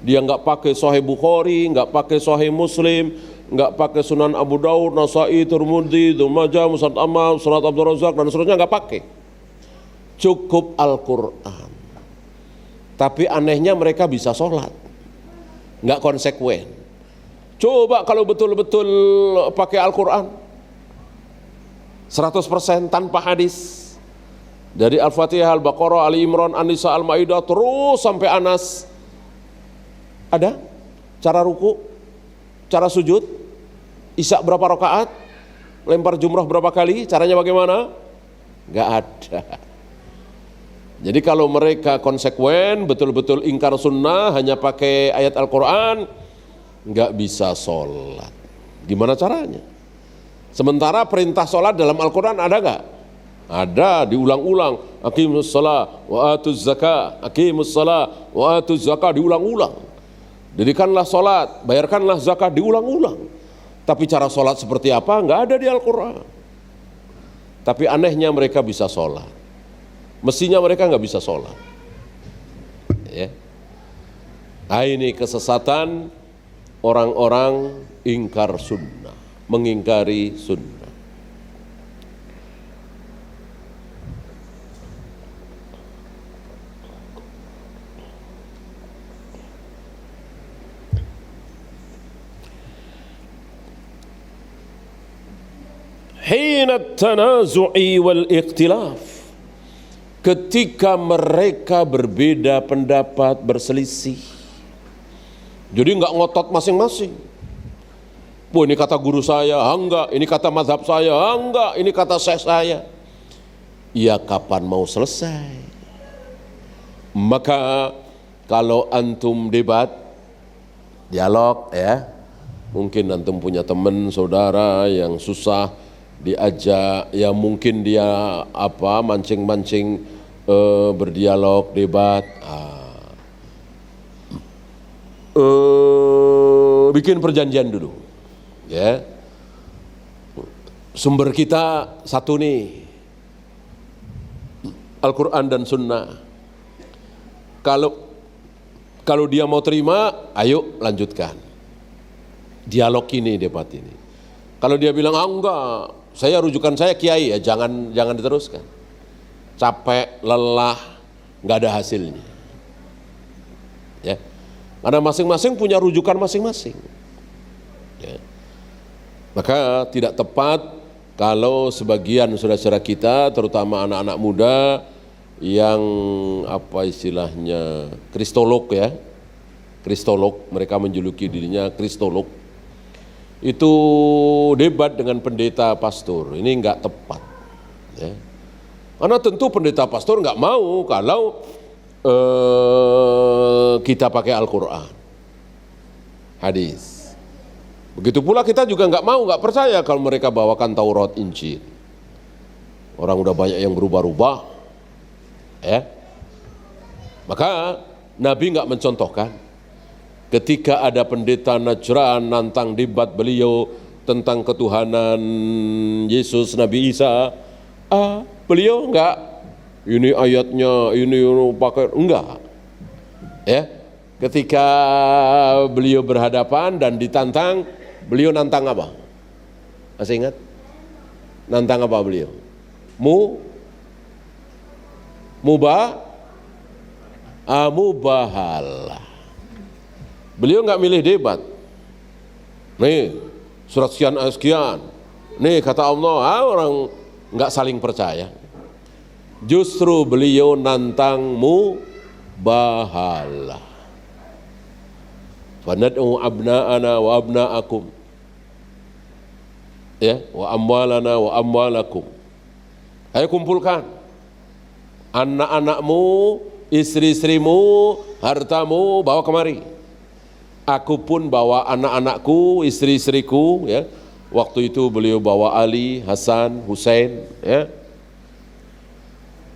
Dia nggak pakai Sahih Bukhari, nggak pakai Sahih Muslim, nggak pakai Sunan Abu Daud, Nasai, Tirmidzi, Ibnu Majah, Musnad Ahmad, Sunan Abdul Razak dan seterusnya, nggak pakai. Cukup Al-Quran. Tapi anehnya mereka bisa sholat, nggak konsekuen. Coba kalau betul-betul pakai Al-Quran 100% tanpa hadis, dari Al-Fatihah, Al-Baqarah, Ali Imran, An-Nisa, Al-Maidah terus sampai Anas. Ada cara ruku, cara sujud, isya berapa rakaat, lempar jumrah berapa kali, caranya bagaimana? Nggak ada. Jadi kalau mereka konsekuen, betul-betul ingkar sunnah, hanya pakai ayat Al-Quran, nggak bisa sholat. Gimana caranya? Sementara perintah sholat dalam Al-Quran ada nggak? Ada, diulang-ulang. Aqimus shalah wa atuz zakah, aqimus shalah wa atuz zakah, diulang-ulang. Dirikanlah sholat, bayarkanlah zakat, diulang-ulang. Tapi cara sholat seperti apa? Nggak ada di Al-Quran. Tapi anehnya mereka bisa sholat. Mestinya mereka nggak bisa sholat. Ya. Nah, ini kesesatan orang-orang ingkar sunnah, mengingkari sunnah. Hina tanazu'i wal ikhtilaf, ketika mereka berbeda pendapat, berselisih. Jadi enggak ngotot masing-masing. Wah, ini kata guru saya, enggak, ini kata mazhab saya, enggak, ini kata syekh saya. Ya kapan mau selesai? Maka kalau antum debat, dialog ya, mungkin antum punya teman saudara yang susah diajak, ya mungkin dia mancing-mancing berdialog, debat, bikin perjanjian dulu, ya. Sumber kita satu nih, Al-Quran dan Sunnah. Kalau dia mau terima, ayo lanjutkan dialog ini, debat ini. Kalau dia bilang enggak, saya rujukan saya kiai, ya jangan diteruskan. Capek, lelah, nggak ada hasilnya. Ya, karena masing-masing punya rujukan masing-masing. Ya. Maka tidak tepat kalau sebagian saudara-saudara kita, terutama anak-anak muda yang istilahnya kristolog ya, kristolog, mereka menjuluki dirinya kristolog. Itu debat dengan pendeta pastor, ini enggak tepat ya. Karena tentu pendeta pastor enggak mau kalau kita pakai Al-Quran, hadis. Begitu pula kita juga enggak mau, enggak percaya kalau mereka bawakan Taurat, Injil. Orang udah banyak yang berubah-ubah ya. Maka Nabi enggak mencontohkan. Ketika ada pendeta Najran nantang debat beliau tentang ketuhanan Yesus, Nabi Isa, beliau enggak, ini ayatnya, ini pakai, enggak. Ya, ketika beliau berhadapan dan ditantang, beliau nantang apa? Masih ingat? Nantang apa beliau? Mubahalah. Beliau nggak milih debat. Nih surat sekian ayat sekian. Nih kata Allah, orang nggak saling percaya. Justru beliau nantangmu bahala. Fanad'u abna'ana wa abna'akum, ya, wa amwalana wa amwalakum. Ayo kumpulkan anak-anakmu, istri-istrimu, hartamu, bawa kemari. Aku pun bawa anak-anakku, istri-istriku, ya. Waktu itu beliau bawa Ali, Hasan, Husain, ya.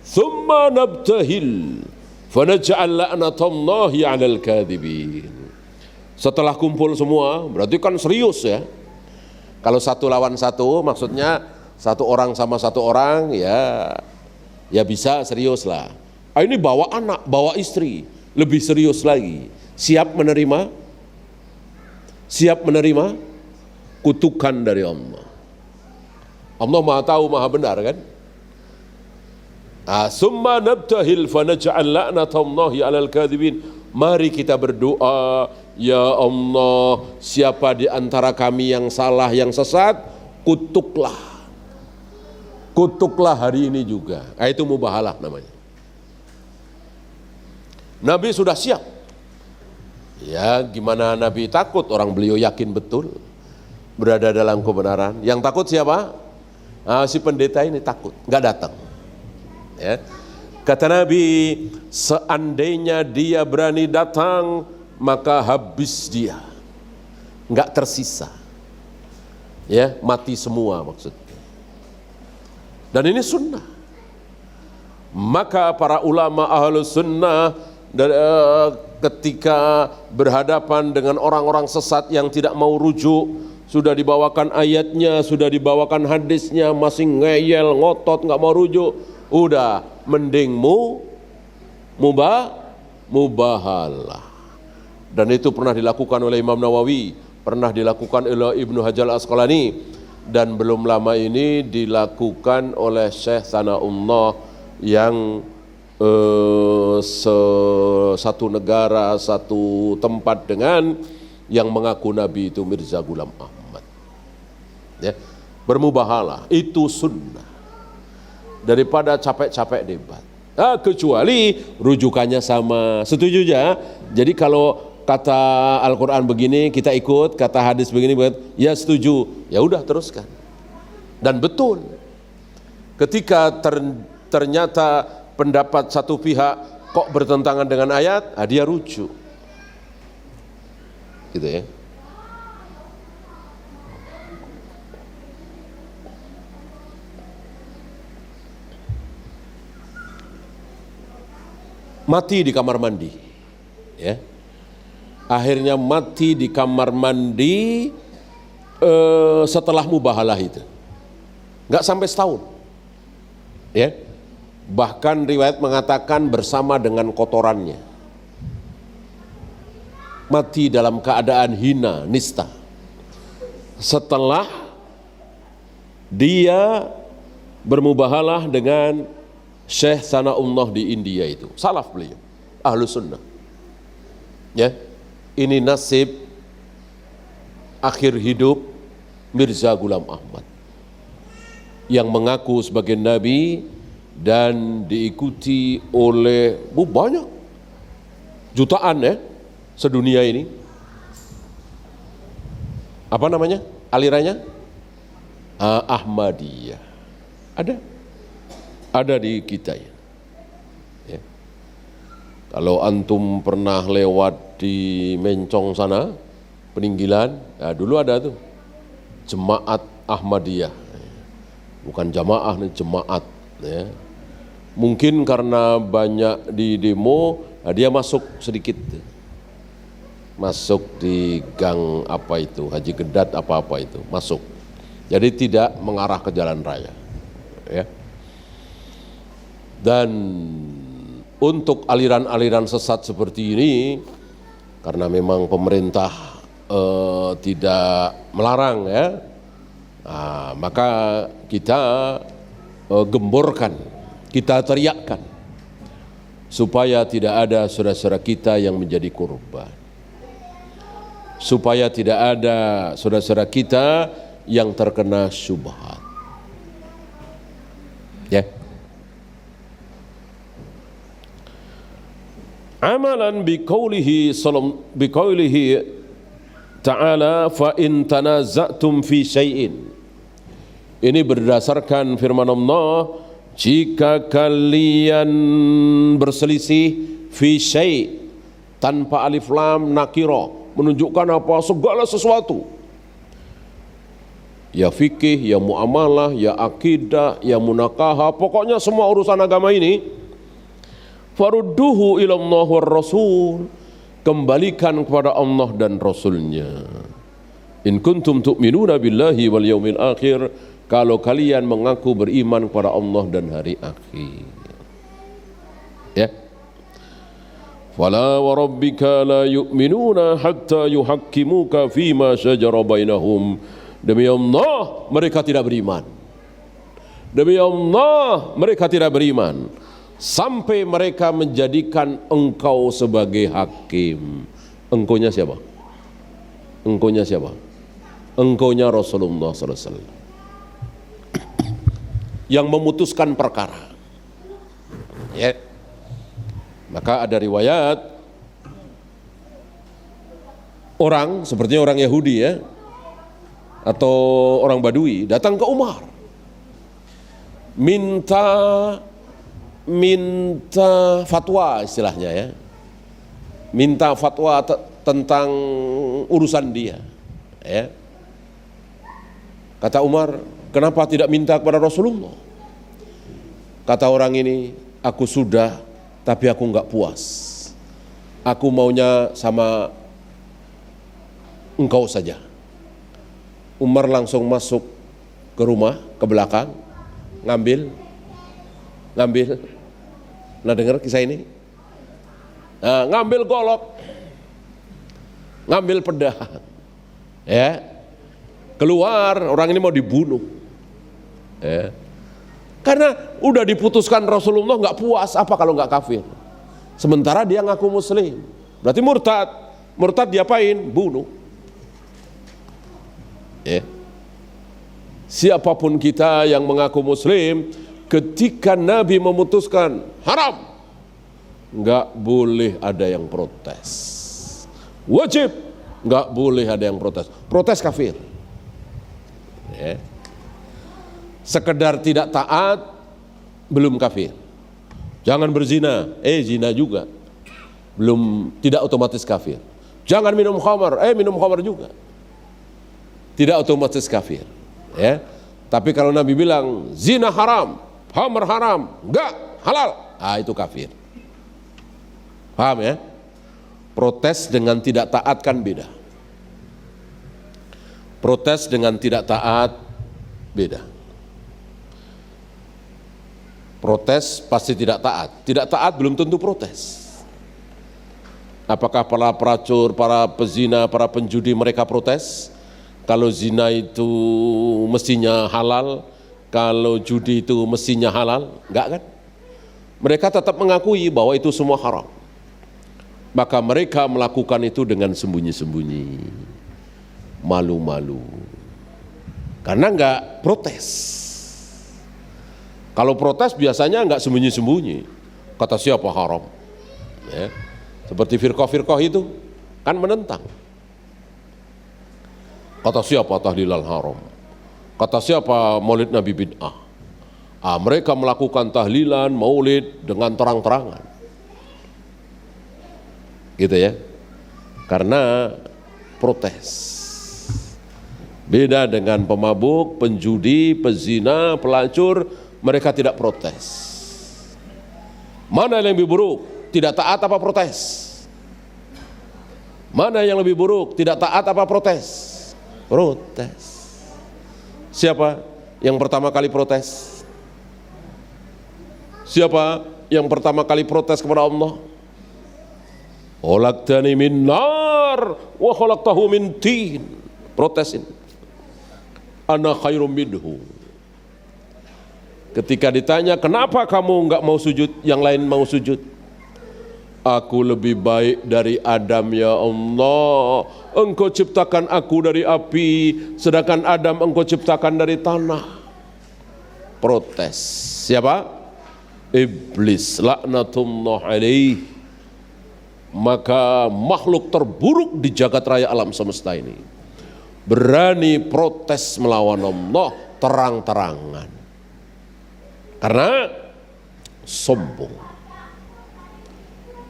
Thumma nabtahil fanaj'al la'natallahi 'alal kadhibin. Setelah kumpul semua, berarti kan serius ya. Kalau satu lawan satu, maksudnya satu orang sama satu orang, ya bisa serius lah. Ini bawa anak, bawa istri, lebih serius lagi. Siap menerima kutukan dari Allah. Allah Maha tahu, Maha benar kan? Summa nabtahil fanaj'al la'natallahi 'alal kadhibin. Mari kita berdoa, ya Allah, siapa di antara kami yang salah, yang sesat, kutuklah hari ini juga. Itu mubahalah namanya. Nabi sudah siap. Ya, gimana Nabi takut? Orang beliau yakin betul berada dalam kebenaran. Yang takut siapa? Si pendeta ini takut, nggak datang. Ya. Kata Nabi, seandainya dia berani datang, maka habis dia, nggak tersisa, ya, mati semua maksudnya. Dan ini sunnah. Maka para ulama ahlus sunnah ketika berhadapan dengan orang-orang sesat yang tidak mau rujuk, sudah dibawakan ayatnya, sudah dibawakan hadisnya, masih ngeyel, ngotot, nggak mau rujuk, udah mending mubahalah. Dan itu pernah dilakukan oleh Imam Nawawi, pernah dilakukan oleh Ibnu Hajar Al-Asqalani, dan belum lama ini dilakukan oleh Syekh Sanaullah yang satu negara, satu tempat dengan yang mengaku Nabi itu Mirza Ghulam Ahmad. Ya, bermubahalah itu sunnah daripada capek-capek debat. Kecuali rujukannya sama, setuju ya. Jadi kalau kata Al-Quran begini kita ikut, kata hadis begini, ya setuju, ya udah teruskan. Dan betul, ketika ternyata pendapat satu pihak kok bertentangan dengan ayat, dia rujuk, gitu ya. Mati di kamar mandi, ya. Akhirnya mati di kamar mandi setelah mubahalah itu, nggak sampai setahun, ya. Bahkan riwayat mengatakan bersama dengan kotorannya, mati dalam keadaan hina, nista. Setelah dia bermubahalah dengan Syekh Sanaullah di India itu, salaf beliau, ahlu sunnah. Ya, ini nasib akhir hidup Mirza Ghulam Ahmad yang mengaku sebagai Nabi dan diikuti oleh banyak jutaan ya sedunia ini. Apa namanya? Alirannya? Ahmadiyah. Ada di kita ya. Ya. Kalau antum pernah lewat di Mencong sana, Peninggilan, dulu ada tuh Jemaat Ahmadiyah. Bukan jamaah nih, jemaat ya. Mungkin karena banyak di demo, dia masuk sedikit. Masuk di gang apa itu, Haji Gedat apa-apa itu, masuk. Jadi tidak mengarah ke jalan raya. Ya. Dan untuk aliran-aliran sesat seperti ini, karena memang pemerintah tidak melarang ya, maka kita gemborkan, kita teriakkan supaya tidak ada saudara-saudara kita yang menjadi korban, supaya tidak ada saudara-saudara kita yang terkena syubhat. Ya. amalan biqaulihi ta'ala fa in tanaza'tum fi syai'in. Ini berdasarkan firman Allah, jika kalian berselisih fi syai', tanpa alif lam nakirah, menunjukkan apa? Segala sesuatu. Ya fikih, ya muamalah, ya akidah, ya munakahah, pokoknya semua urusan agama ini. Farudduhu ilallah war rasul, kembalikan kepada Allah dan Rasulnya. In kuntum tu'minuna billahi wal yaumil akhir, kalau kalian mengaku beriman kepada Allah dan hari akhir. Ya. Fala wa rabbika la yu'minuna hatta yuhakkimuka fima syajara bainahum. Demi Allah mereka tidak beriman. Demi Allah mereka tidak beriman sampai mereka menjadikan engkau sebagai hakim. Engkaunya siapa? Engkaunya siapa? Engkaunya Rasulullah SAW yang memutuskan perkara. Ya. Maka ada riwayat orang sepertinya orang Yahudi ya, atau orang Badui datang ke Umar minta fatwa, istilahnya ya, minta fatwa tentang urusan dia ya. Kata Umar, kenapa tidak minta kepada Rasulullah? Kata orang ini, aku sudah, tapi aku enggak puas, aku maunya sama engkau saja. Umar langsung masuk ke rumah, ke belakang, ngambil. Nah, dengar kisah ini? Nah, ngambil golok, ngambil pedang, ya, keluar, orang ini mau dibunuh, ya. Karena udah diputuskan Rasulullah, nggak puas, apa kalau nggak kafir? Sementara dia ngaku Muslim, berarti murtad. Murtad diapain? Bunuh. Ya. Siapapun kita yang mengaku Muslim, ketika Nabi memutuskan haram, nggak boleh ada yang protes. Wajib, nggak boleh ada yang protes. Protes kafir. Ya. Sekedar tidak taat belum kafir. Jangan berzina, zina juga belum, tidak otomatis kafir. Jangan minum khamar, minum khamar juga tidak otomatis kafir. Ya. Tapi kalau Nabi bilang zina haram, khamar haram, enggak halal, itu kafir. Paham ya? Protes dengan tidak taat kan beda. Protes dengan tidak taat beda. Protes pasti tidak taat. Tidak taat belum tentu protes. Apakah para pelacur, para pezina, para penjudi mereka protes? Kalau zina itu mestinya halal, kalau judi itu mestinya halal, enggak kan? Mereka tetap mengakui bahwa itu semua haram. Maka mereka melakukan itu dengan sembunyi-sembunyi, malu-malu, karena enggak protes. Kalau protes biasanya enggak sembunyi-sembunyi, kata siapa haram, ya. Seperti firqah-firqah itu kan menentang. Kata siapa tahlilal haram? Kata siapa maulid Nabi bid'ah? Mereka melakukan tahlilan, maulid dengan terang-terangan. Gitu ya. Karena protes. Beda dengan pemabuk, penjudi, pezina, pelacur, mereka tidak protes. Mana yang lebih buruk? Tidak taat apa protes? Mana yang lebih buruk? Tidak taat apa protes? Protes. Siapa yang pertama kali protes? Siapa yang pertama kali protes kepada Allah? Khalaqtani min nar wa khalaqtahu min tin. Protesin. Ana khairum minhu. Ketika ditanya, kenapa kamu enggak mau sujud, yang lain mau sujud? Aku lebih baik dari Adam ya Allah. Engkau ciptakan aku dari api, sedangkan Adam engkau ciptakan dari tanah. Protes. Siapa? Iblis laknatullah alaih. maka makhluk terburuk di jagat raya alam semesta ini berani protes melawan Allah terang-terangan karena sombong.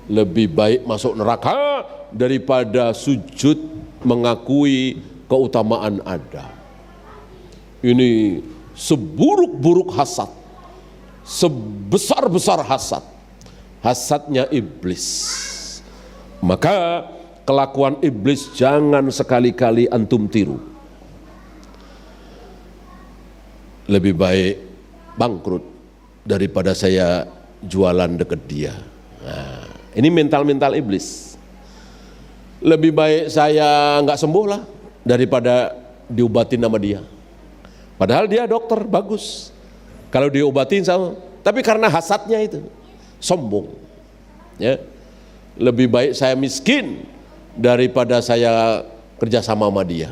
Lebih baik masuk neraka daripada sujud mengakui keutamaan Adam. Ini seburuk-buruk hasad, sebesar-besar hasad, hasadnya iblis. Maka kelakuan iblis jangan sekali-kali antum tiru. Lebih baik bangkrut daripada saya jualan dekat dia. Nah, ini mental-mental iblis. Lebih baik saya nggak sembuh lah daripada diobatin sama dia. Padahal dia dokter bagus. Kalau diobatin sama, tapi karena hasadnya itu sombong. Ya. Lebih baik saya miskin daripada saya kerjasama sama dia.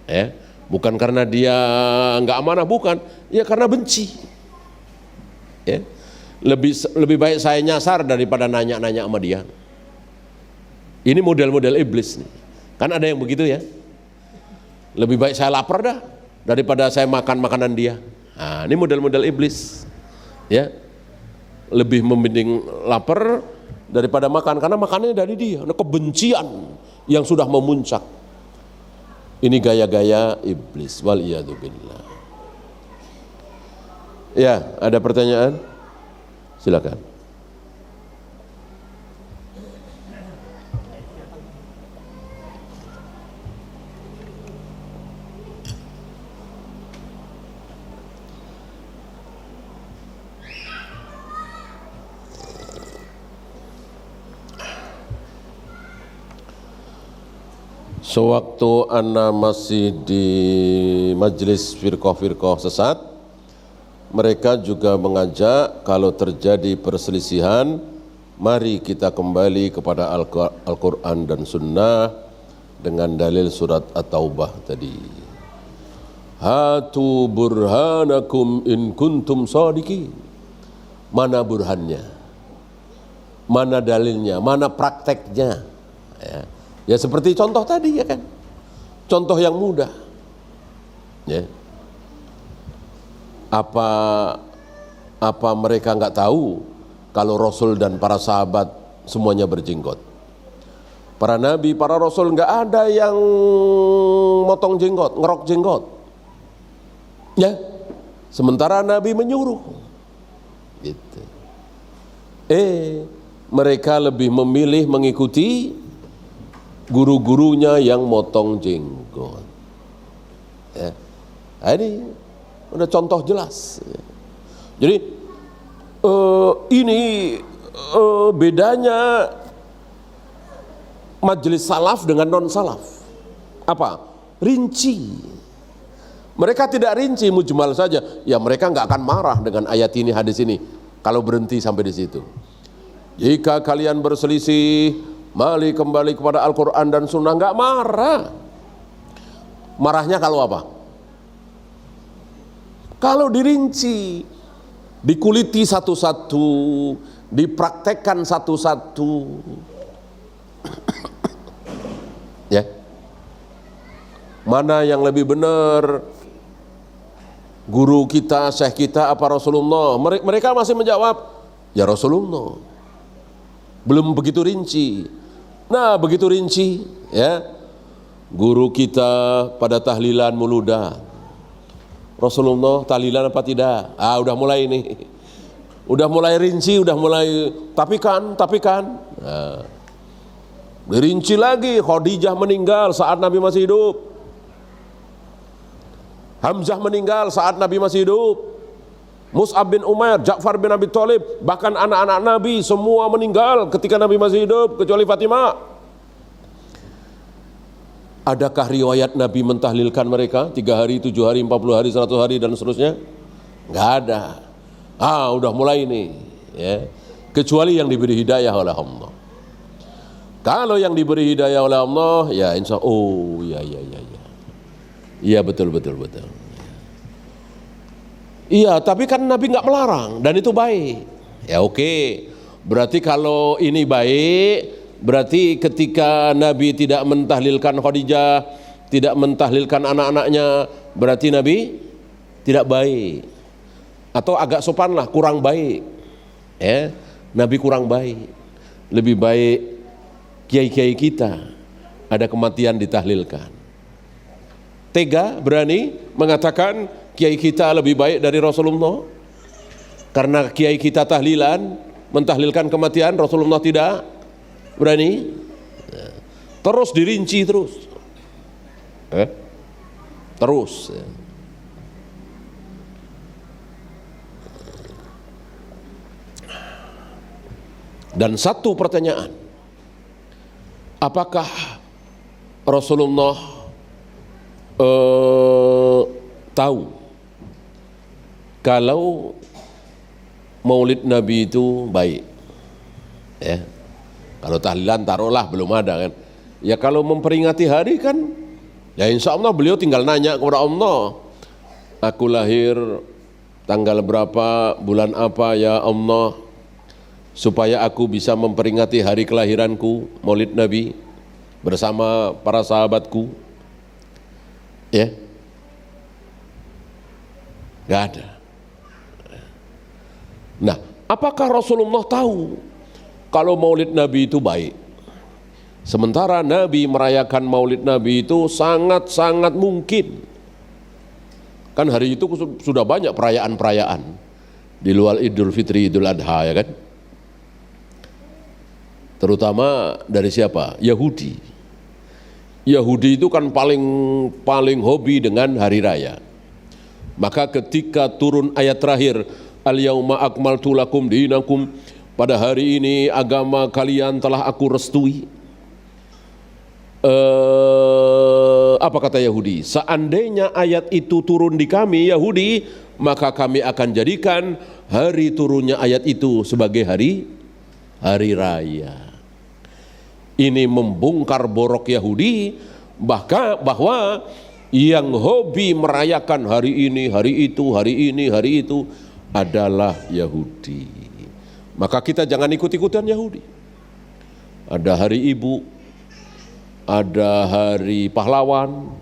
Ya, bukan karena dia nggak amanah, bukan, ya karena benci. Ya, lebih baik saya nyasar daripada nanya-nanya sama dia. Ini model-model iblis nih. Kan ada yang begitu ya. Lebih baik saya lapar dah daripada saya makan makanan dia. Nah, ini model-model iblis. Ya, lebih mending lapar daripada makan, karena makannya dari dia. Nah, kebencian yang sudah memuncak. Ini gaya-gaya iblis. Waliyadzubillah. Ya, ada pertanyaan? Silakan. Sewaktu ana masih di majelis firqah-firqah sesat, mereka juga mengajak kalau terjadi perselisihan, mari kita kembali kepada Al-Quran dan Sunnah dengan dalil surat At-Taubah tadi. Hatu burhanakum in kuntum shadiqin. Mana burhannya? Mana dalilnya? Mana prakteknya? Ya seperti contoh tadi ya kan, contoh yang mudah. Ya. Apa mereka nggak tahu kalau Rasul dan para sahabat semuanya berjenggot? Para nabi, para rasul nggak ada yang motong jenggot, ngerok jenggot. Ya, sementara Nabi menyuruh. Gitu. Mereka lebih memilih mengikuti guru-gurunya yang motong jenggot. Ya. Nah, ini udah contoh jelas. Jadi ini bedanya majelis salaf dengan non salaf. Apa? Rinci. Mereka tidak rinci, mujmal saja. Ya mereka nggak akan marah dengan ayat ini, hadis ini kalau berhenti sampai di situ. Jika kalian berselisih, mari kembali kepada Al-Quran dan Sunnah, nggak marah. Marahnya kalau apa? Kalau dirinci, dikuliti satu-satu, dipraktekkan satu-satu. Ya, mana yang lebih benar? Guru kita, syekh kita, apa Rasulullah? Mereka masih menjawab, ya Rasulullah. Belum begitu rinci. Nah, begitu rinci, ya. Guru kita pada tahlilan muludah. Rasulullah tahlilan apa tidak? Udah mulai ini. Udah mulai rinci, udah mulai tapi kan. Nah, dirinci lagi, Khadijah meninggal saat Nabi masih hidup. Hamzah meninggal saat Nabi masih hidup. Mus'ab bin Umair, Ja'far bin Abi Thalib, bahkan anak-anak Nabi semua meninggal ketika Nabi masih hidup kecuali Fatimah. Adakah riwayat Nabi mentahlilkan mereka 3 hari, 7 hari, 40 hari, 100 hari dan seterusnya? Enggak ada. Udah mulai nih, ya. Kecuali yang diberi hidayah oleh Allah. Kalau yang diberi hidayah oleh Allah, ya insya Allah, iya betul. Iya, tapi kan Nabi nggak melarang dan itu baik. Ya oke. Berarti kalau ini baik, Berarti ketika Nabi tidak mentahlilkan Khadijah, tidak mentahlilkan anak-anaknya, berarti Nabi tidak baik. Atau agak sopan lah, kurang baik. Nabi kurang baik. Lebih baik kiai-kiai kita ada kematian ditahlilkan. Tega berani mengatakan kiai kita lebih baik dari Rasulullah karena kiai kita tahlilan, mentahlilkan kematian, Rasulullah tidak berani. Terus dirinci terus. Terus. Dan satu pertanyaan, apakah Rasulullah tahu kalau maulid Nabi itu baik? Kalau tahlilan taruhlah belum ada kan. Ya kalau memperingati hari kan, ya insya Allah beliau tinggal nanya kepada Allah, aku lahir tanggal berapa, bulan apa ya Allah, supaya aku bisa memperingati hari kelahiranku, maulid Nabi bersama para sahabatku. Gak ada. Nah, apakah Rasulullah tahu kalau maulid Nabi itu baik? Sementara Nabi merayakan maulid Nabi itu sangat-sangat mungkin. Kan hari itu sudah banyak perayaan-perayaan di luar Idul Fitri, Idul Adha, ya kan? Terutama dari siapa? Yahudi. Yahudi itu kan paling hobi dengan hari raya. Maka ketika turun ayat terakhir, al-yauma akmaltu lakum dinakum, pada hari ini agama kalian telah aku restui. Apa kata Yahudi? Seandainya ayat itu turun di kami Yahudi, maka kami akan jadikan hari turunnya ayat itu sebagai hari raya. Ini membongkar borok Yahudi, bahwa yang hobi merayakan hari ini, hari itu, hari ini, hari itu adalah Yahudi. Maka kita jangan ikut-ikutan Yahudi. Ada hari ibu, ada hari pahlawan,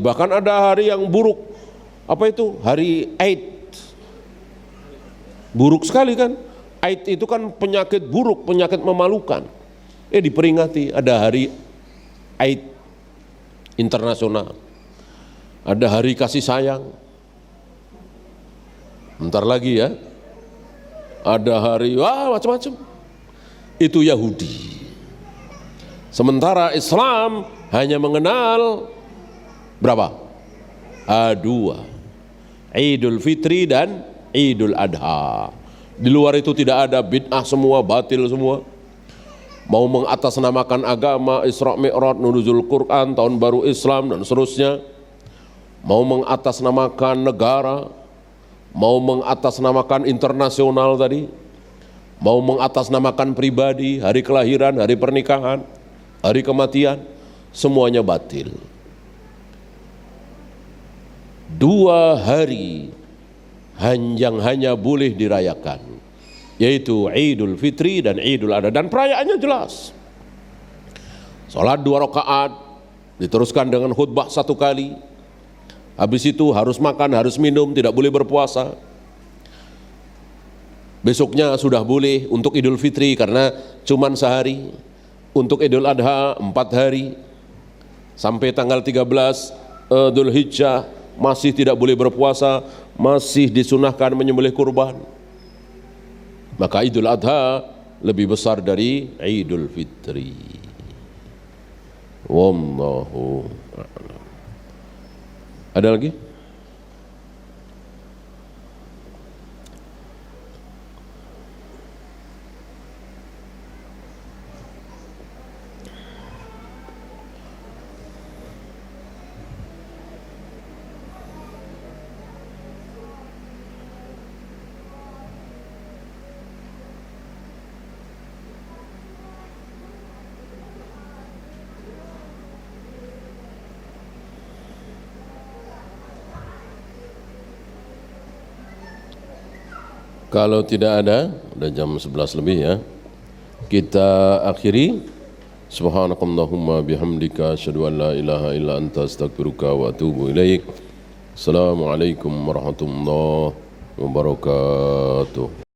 bahkan ada hari yang buruk. Apa itu? Hari Aid. Buruk sekali kan? Aid itu kan penyakit buruk, penyakit memalukan. Diperingati, ada hari Aid internasional. Ada hari kasih sayang. Bentar lagi ya. Ada hari, macam-macam. Itu Yahudi. Sementara Islam hanya mengenal berapa? Dua. Idul Fitri dan Idul Adha. Di luar itu tidak ada, bid'ah semua, batil semua. Mau mengatasnamakan agama, Isra Mi'raj, nuzul Quran, tahun baru Islam dan seterusnya. Mau mengatasnamakan negara, mau mengatasnamakan internasional tadi, mau mengatasnamakan pribadi, hari kelahiran, hari pernikahan, hari kematian, semuanya batil. Dua hari yang hanya boleh dirayakan, yaitu Idul Fitri dan Idul Adha, dan perayaannya jelas. Salat 2 rakaat, diteruskan dengan khutbah 1 kali. Habis itu harus makan, harus minum, tidak boleh berpuasa. Besoknya sudah boleh untuk Idul Fitri karena cuman sehari. Untuk Idul Adha 4 hari. Sampai tanggal 13 Dzul Hijjah masih tidak boleh berpuasa, masih disunahkan menyembelih kurban. Maka Idul Adha lebih besar dari Idul Fitri. Wallahu a'lam. Ada lagi? Kalau tidak ada, udah jam 11 lebih ya. kita akhiri. Subhanakallahumma bihamdika asyhadu an la ilaha illa anta astaghfiruka wa atubu ilaik. Assalamualaikum warahmatullahi wabarakatuh.